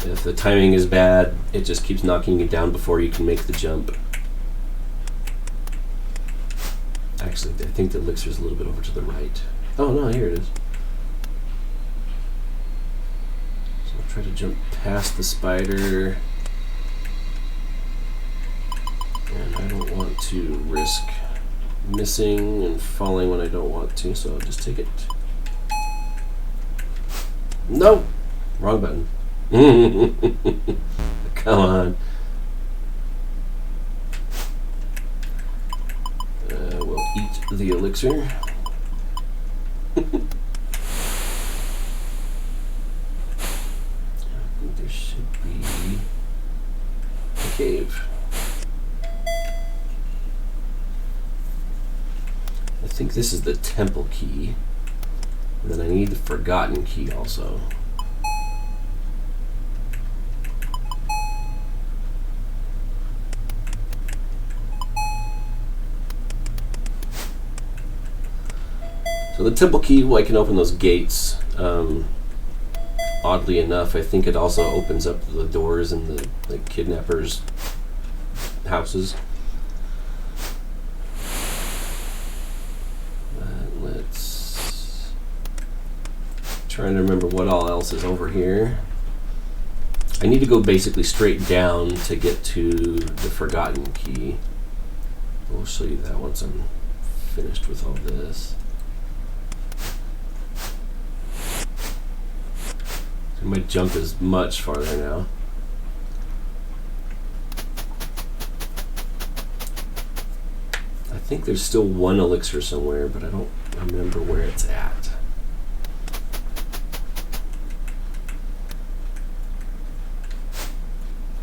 If the timing is bad, it just keeps knocking you down before you can make the jump. Actually, I think the elixir is a little bit over to the right. Oh no, here it is. So I'll try to jump past the spider. And I don't want to risk missing and falling when I don't want to, so I'll just take it. No! Wrong button. Come on. We'll eat the elixir. I think there should be a cave. I think this is the temple key. And then I need the forgotten key also. So the temple key, well, I can open those gates. Oddly enough, I think it also opens up the doors in the kidnappers' houses. Let's trying to remember what all else is over here. I need to go basically straight down to get to the forgotten key. We'll show you that once I'm finished with all this. So my jump is much farther now. I think there's still one elixir somewhere, but I don't remember where it's at.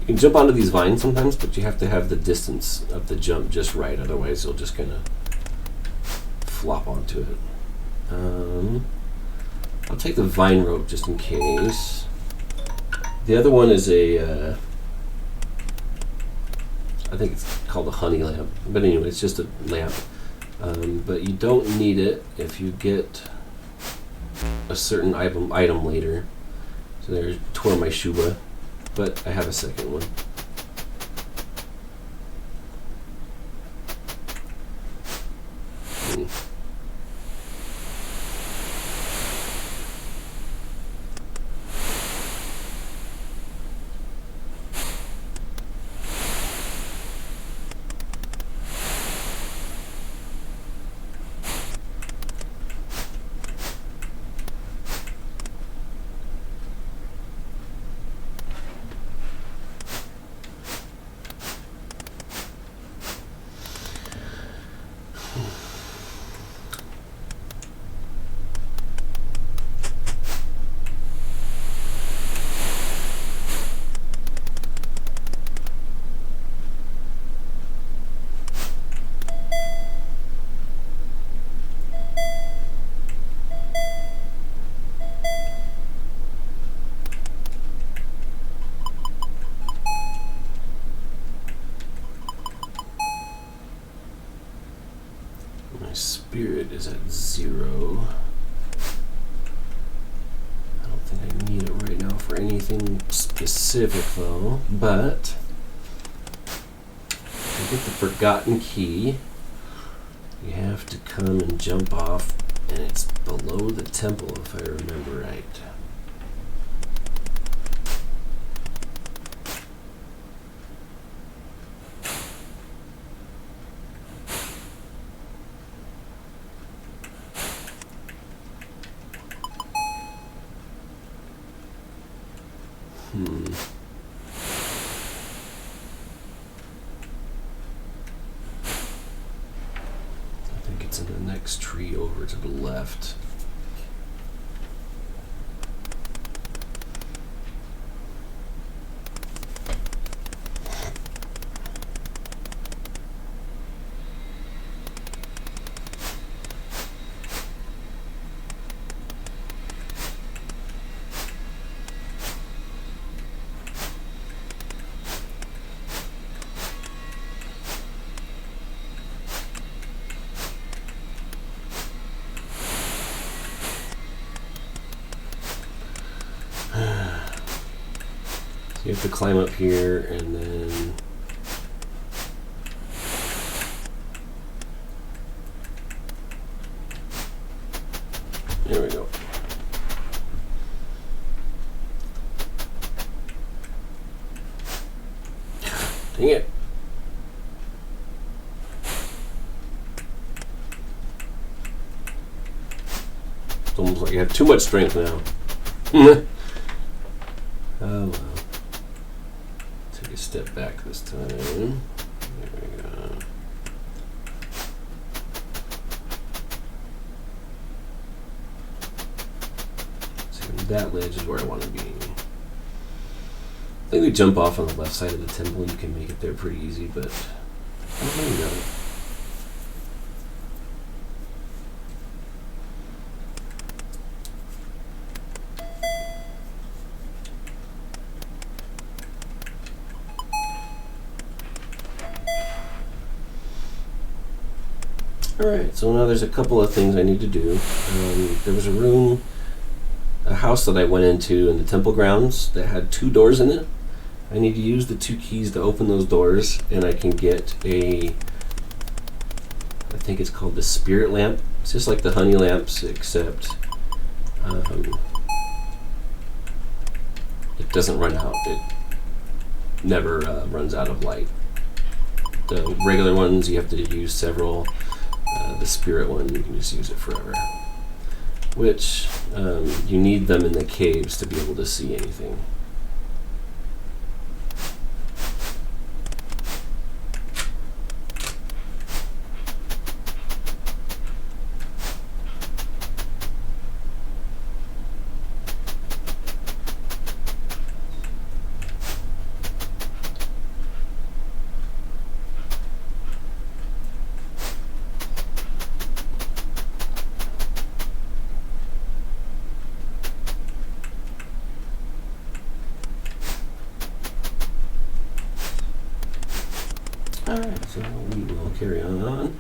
You can jump onto these vines sometimes, but you have to have the distance of the jump just right, otherwise you'll just kind of flop onto it. I'll take the vine rope just in case. The other one is a, I think it's called a honey lamp. But anyway, it's just a lamp. But you don't need it if you get a certain item later. So there's tore my Shuba, but I have a second one. Spirit is at 0. I don't think I need it right now for anything specific though, but to get the forgotten key, you have to come and jump off, and it's below the temple if I remember right. I think it's in the next tree over to the left. You have to climb up here and then there we go. Dang it. It's almost like you have too much strength now. Oh well. Take a step back this time. There we go. So that ledge is where I want to be. I think we jump off on the left side of the temple. You can make it there pretty easy, but I don't really know. Alright, so now there's a couple of things I need to do. There was a house that I went into in the temple grounds that had 2 doors in it. I need to use the 2 keys to open those doors, and I can get I think it's called the spirit lamp. It's just like the honey lamps, except it doesn't run out. It never runs out of light. The regular ones, you have to use several. The spirit one, you can just use it forever. Which, you need them in the caves to be able to see anything. Alright, so we will carry on.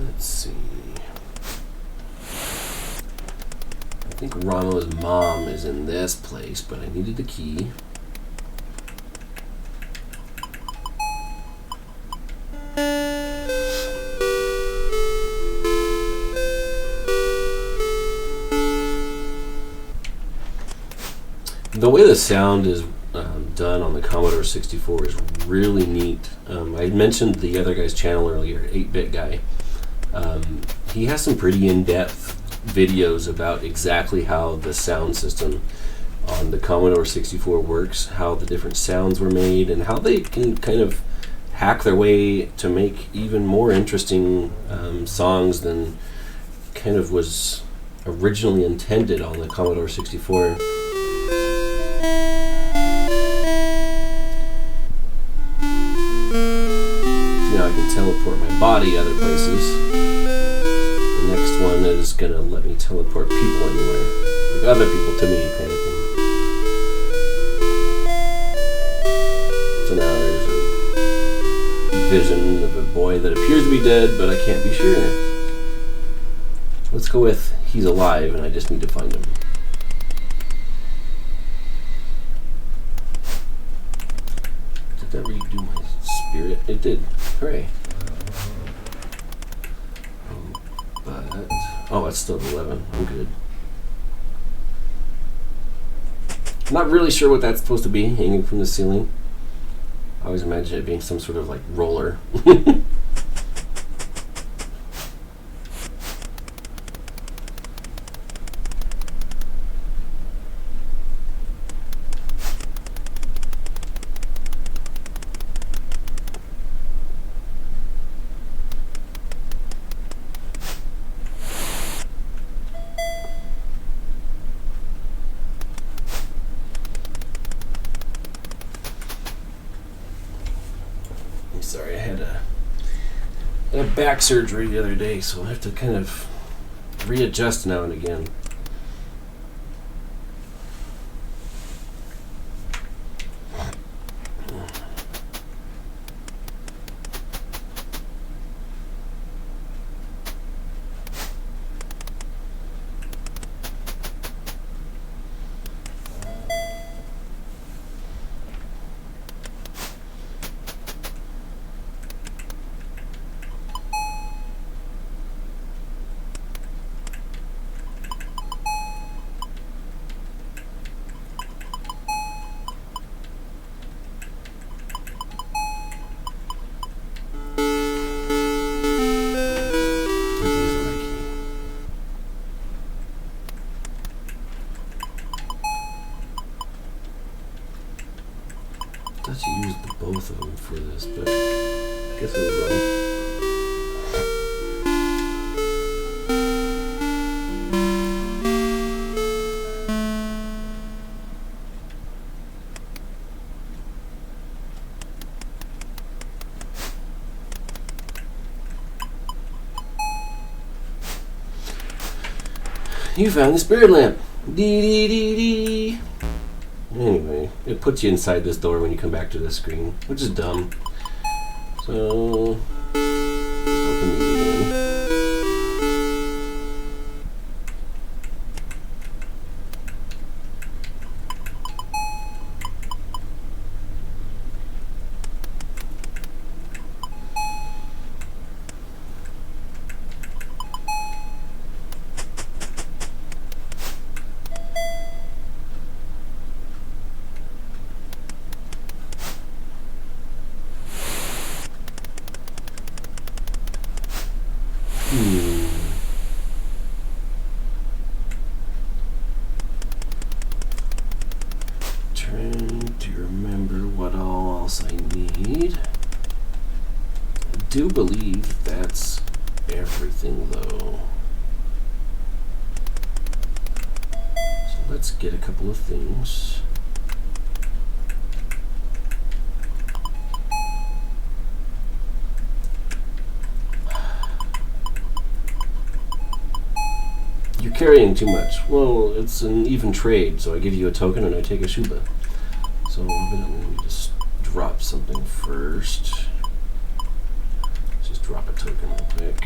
Let's see. I think Ramo's mom is in this place, but I needed the key. The way the sound is done on the Commodore 64 is really neat. I mentioned the other guy's channel earlier, 8-Bit Guy. He has some pretty in-depth videos about exactly how the sound system on the Commodore 64 works, how the different sounds were made, and how they can kind of hack their way to make even more interesting songs than kind of was originally intended on the Commodore 64. Now I can teleport my body other places. The next one is going to let me teleport people anywhere. Like other people to me, kind of thing. So now there's a vision of a boy that appears to be dead, but I can't be sure. Let's go with he's alive and I just need to find him. Did that redo my spirit? It did. Hooray. But, oh, it's still 11. I'm good. I'm not really sure what that's supposed to be, hanging from the ceiling. I always imagine it being some sort of like roller. Sorry, I had a back surgery the other day, so I have to kind of readjust now and again. I thought you used both of them for this, but I guess I was wrong. You found the spirit lamp. Dee dee dee dee. Anyway, it puts you inside this door when you come back to this screen, which is dumb. So, just open these again. Trying to remember what all believe that's everything, though. So let's get a couple of things. You're carrying too much. Well, it's an even trade, so I give you a token and I take a Shuba. So let me just drop something first. Just drop a token real quick.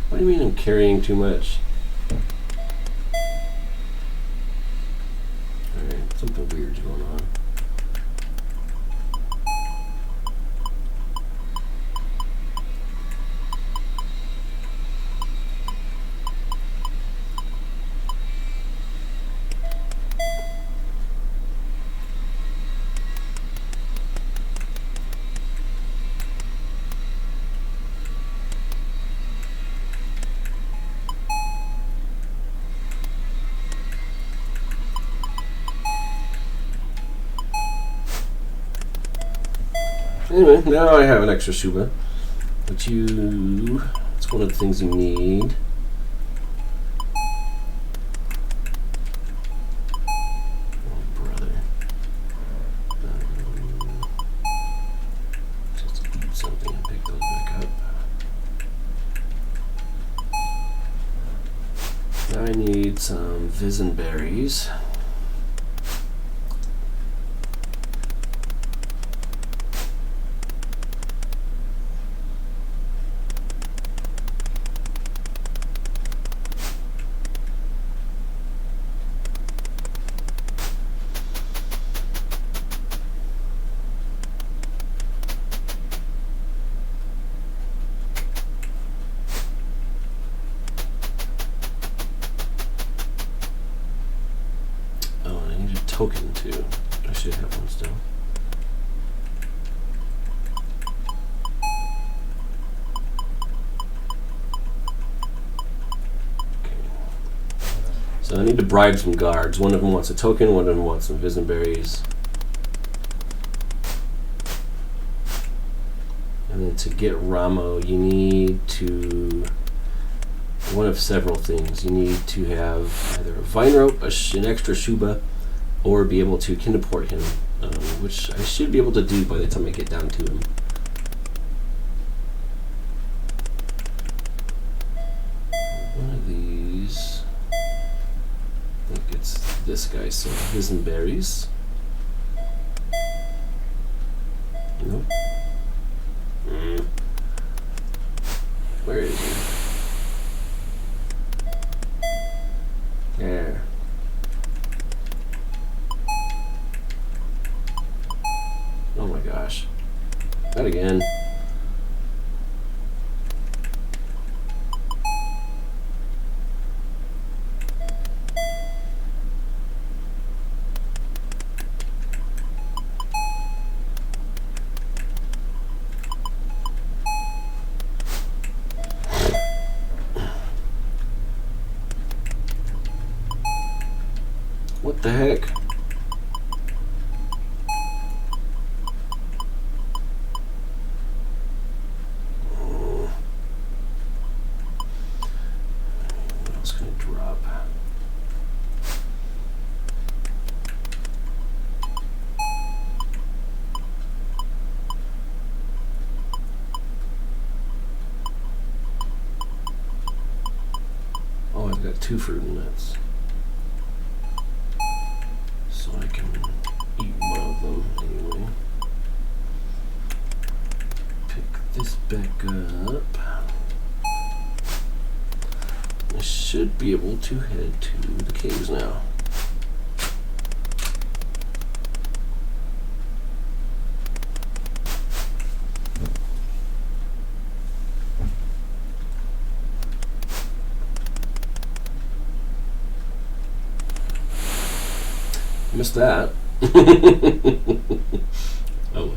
What do you mean I'm carrying too much? Alright, something weird's going on. Anyway, now I have an extra Shuba, which it's one of the things you need. Oh, brother. Just eat something and pick those back up. Now I need some Vision berries. Token too. I should have one still. Okay. So I need to bribe some guards. One of them wants a token, one of them wants some Vision berries. And then to get Ramo, you need to one of several things. You need to have either a vine rope, an extra Shuba, or be able to kindleport him, which I should be able to do by the time I get down to him. One of these, I think it's this guy, so Vision berries. Nope. Where is he? There. Oh my gosh. Not again. What the heck? Got 2 fruit and nuts, so I can eat one of them anyway. Pick this back up. I should be able to head to the caves now. Missed that. Oh well.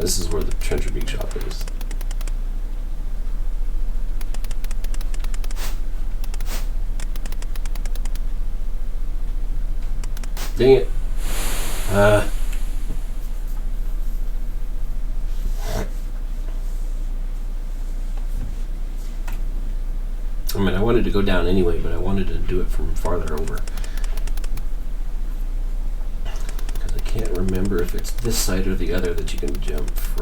This is where the Trencher Beak Shop is. Dang it. I mean, I wanted to go down anyway, but I wanted to do it from farther over. Because I can't remember if it's this side or the other that you can jump from.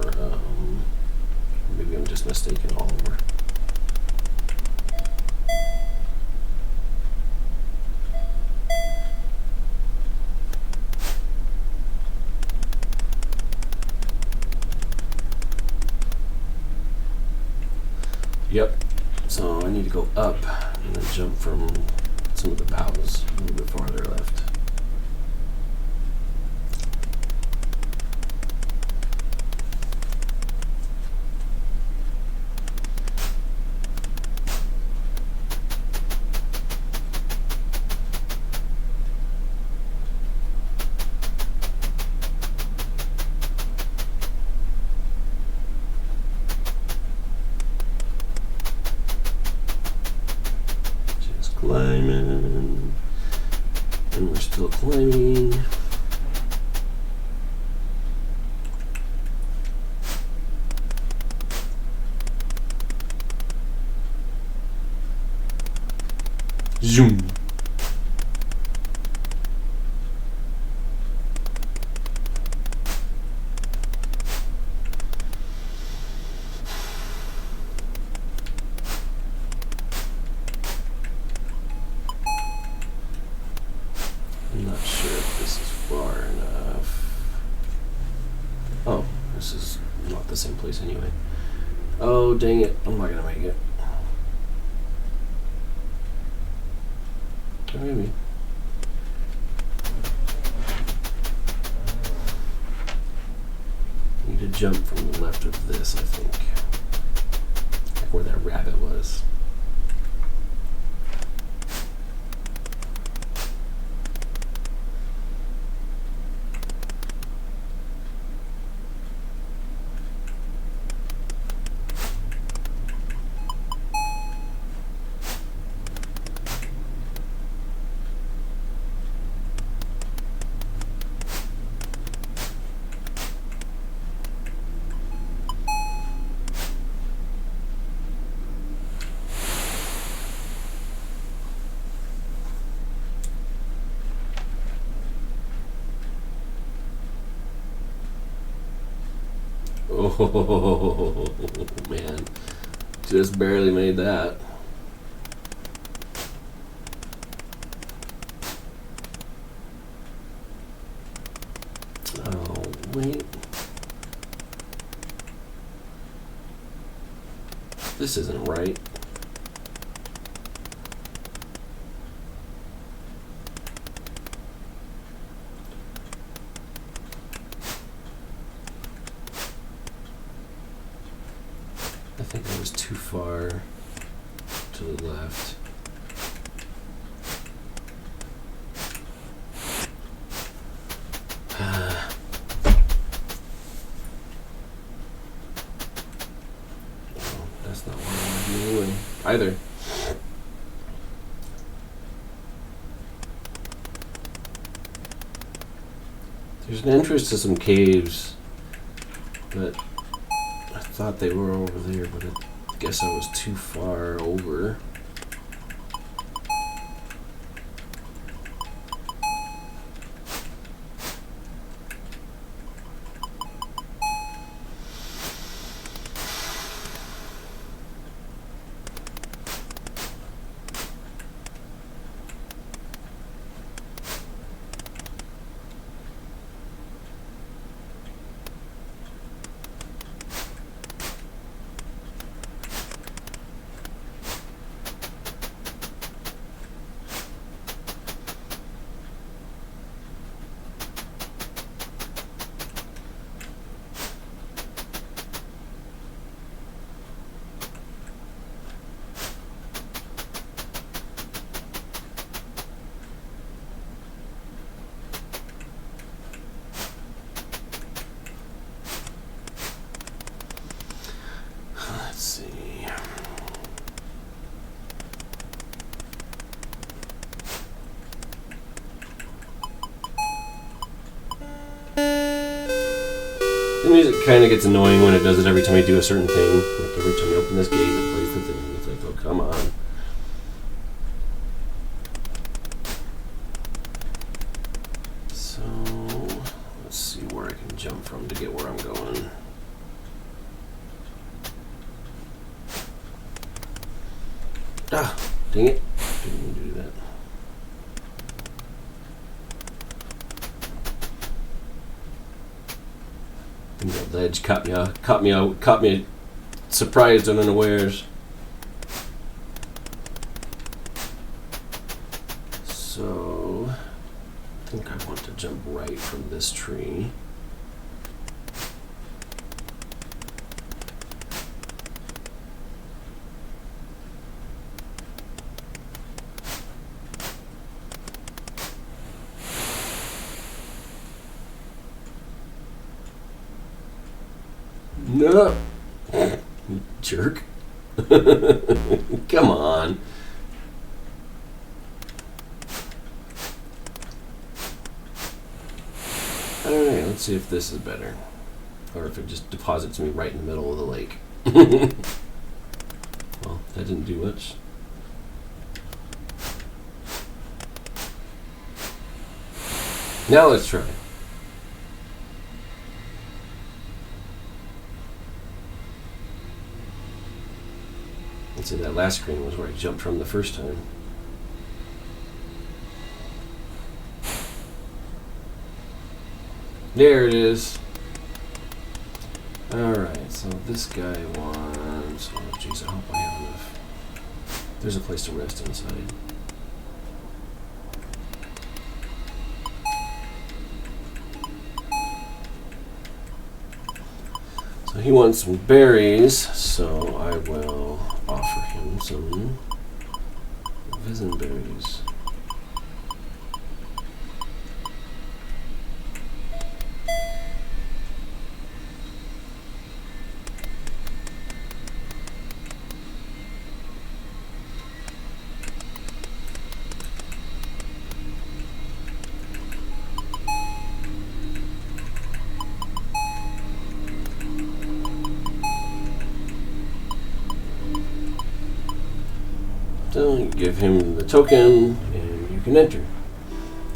Maybe I'm just mistaken all over. Yep. So I need to go up and then jump from some of the boughs a little bit farther left. Climbing, and we're still climbing. Zoom. I'm not sure if this is far enough. Oh, this is not the same place anyway. Oh, dang it. I'm not going to make it. Or maybe. I need to jump from the left of this, I think. Like where that rabbit was. Oh, man. Just barely made that. Oh, wait. This isn't right. I think I was too far to the left. That's not what I want to do anyway, either. There's an entrance to some caves, but I thought they were over there, but I guess I was too far over. Let's see. The music kind of gets annoying when it does it every time you do a certain thing. Like every time you open this gate, it plays the thing. It's like, oh, come on. So, let's see where I can jump from to get where I'm going. Ah, dang it. Didn't mean to do that. And that ledge caught me surprised and unawares. So, I think I want to jump right from this tree. No. You jerk. Come on. Alright, let's see if this is better. Or if it just deposits me right in the middle of the lake. Well, that didn't do much. Now let's try. Let's say that last screen was where I jumped from the first time. There it is. Alright, so this guy wants... Oh jeez, I hope I have enough. There's a place to rest inside. So he wants some berries, so I will offer him some Visenberries. So you give him the token and you can enter.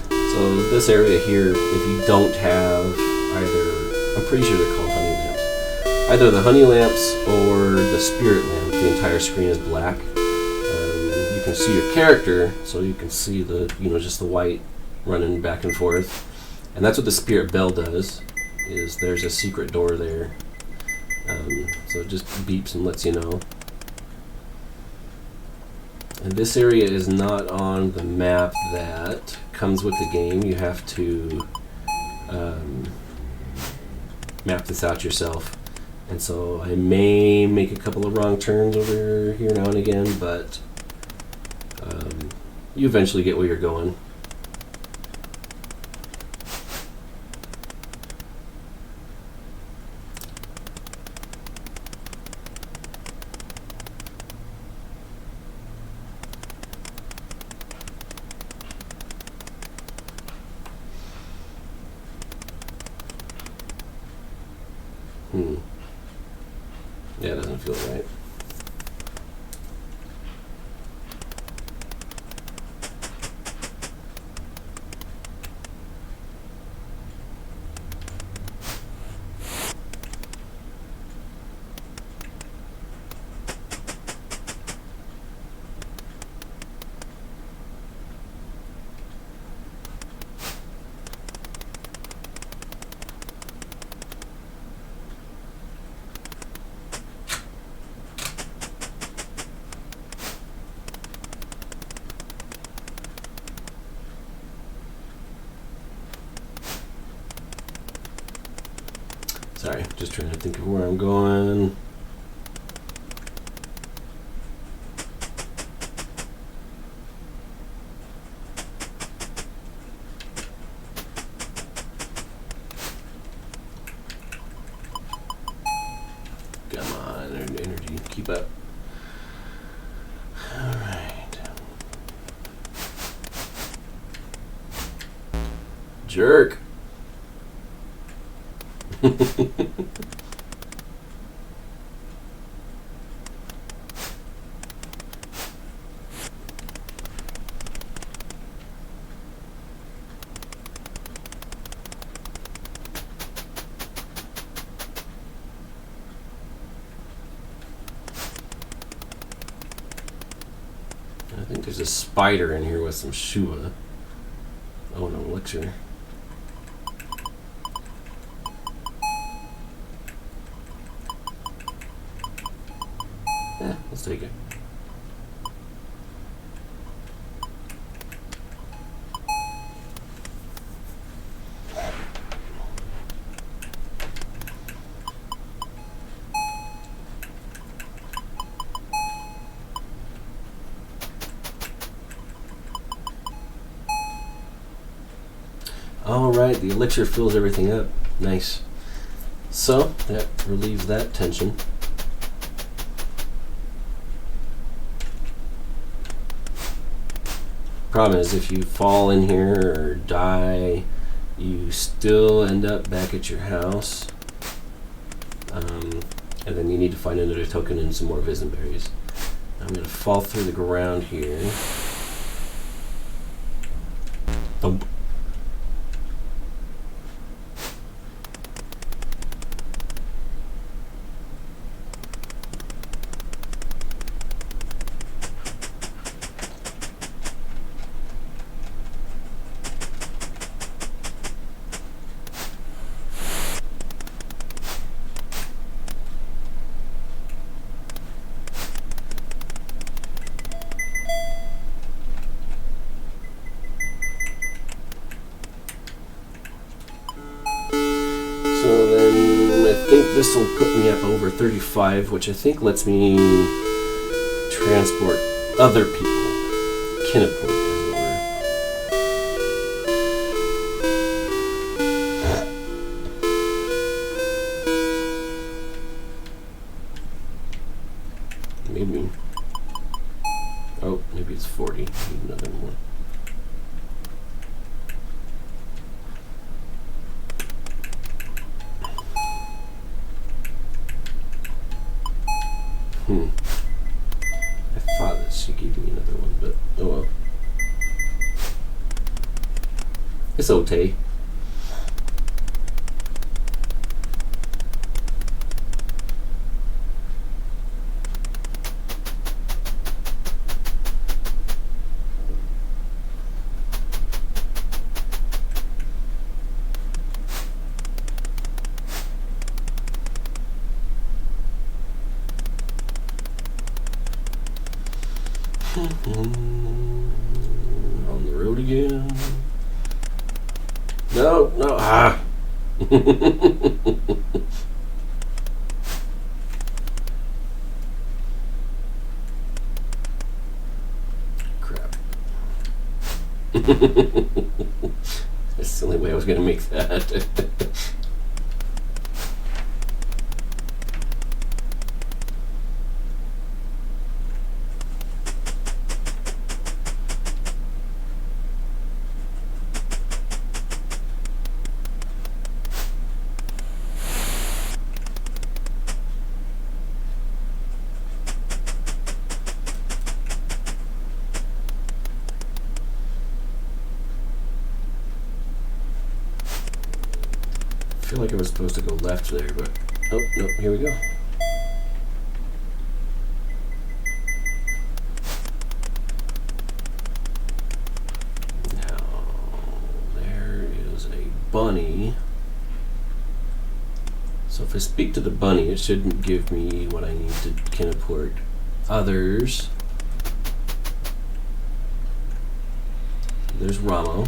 So this area here, if you don't have either, I'm pretty sure they're called honey lamps, either the honey lamps or the spirit lamp, the entire screen is black. You can see your character, so you can see the, just the white running back and forth. And that's what the spirit bell does, is there's a secret door there. So it just beeps and lets you know. And this area is not on the map that comes with the game. You have to map this out yourself. And so I may make a couple of wrong turns over here now and again, but you eventually get where you're going. Yeah, it doesn't feel right. Sorry, just trying to think of where I'm going. Come on, energy keep up. Alright. Jerk. I think there's a spider in here with some Shua. Oh, no elixir. Yeah, let's take it. Alright, the elixir fills everything up. Nice. So, that relieves that tension. Problem is, if you fall in here or die, you still end up back at your house. And then you need to find another token and some more Visenberries. I'm going to fall through the ground here. Thump. So then I think this will put me up over 35, which I think lets me transport other people. Kinniport, as it were. Maybe. Oh, maybe it's 40. Need another one. I thought that she gave me another one, but oh well. It's okay. On the road again. No, no, Crap. That's the only way I was going to make that. I feel like I was supposed to go left there, but oh no, here we go. Now there is a bunny. So if I speak to the bunny, it shouldn't give me what I need to Kinniport others. There's Ramo.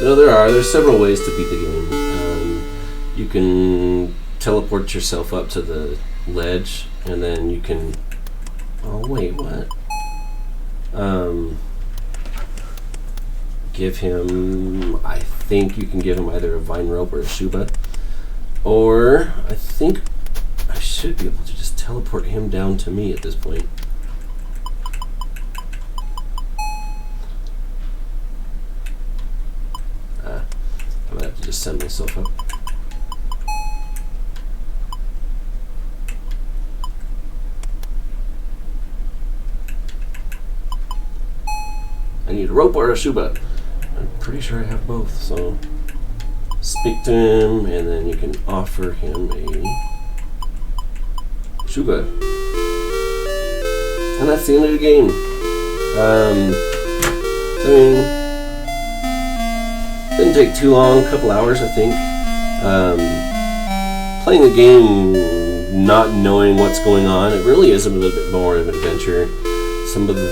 So there's several ways to beat the game. You can teleport yourself up to the ledge, and then you can. Oh wait, what? Give him. I think you can give him either a vine rope or a Shuba, or I think I should be able to just teleport him down to me at this point. I'm gonna have to just send myself up. I need a rope or a Shuba. I'm pretty sure I have both, so speak to him, and then you can offer him a Shuba. And that's the end of the game. I mean, didn't take too long, a couple hours, I think. Playing the game, not knowing what's going on, it really is a little bit more of an adventure. Some of the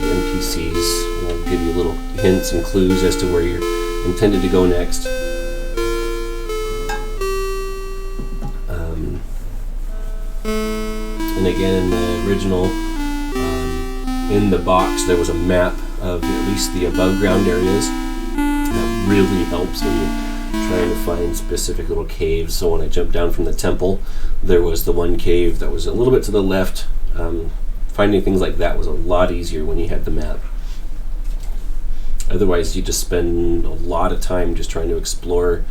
NPCs will give you little hints and clues as to where you're intended to go next. And again, in the original, in the box, there was a map of at least the above ground areas. That really helps when you're trying to find specific little caves. So when I jumped down from the temple, there was the one cave that was a little bit to the left. Finding things like that was a lot easier when you had the map. Otherwise, you just spend a lot of time just trying to explore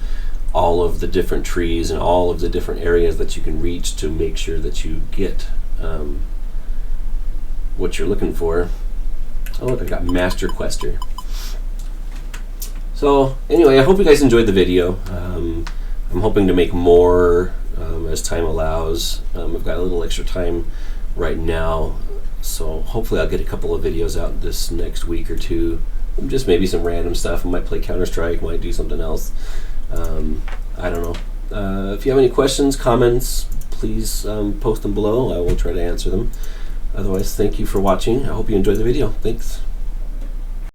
all of the different trees and all of the different areas that you can reach to make sure that you get what you're looking for. Oh look, I got Master Quester. So anyway, I hope you guys enjoyed the video. I'm hoping to make more as time allows. I've got a little extra time right now, so hopefully I'll get a couple of videos out this next week or two. Just maybe some random stuff. I might play Counter-Strike, might do something else. I don't know. If you have any questions, comments, please post them below. I will try to answer them. Otherwise, thank you for watching. I hope you enjoyed the video. Thanks.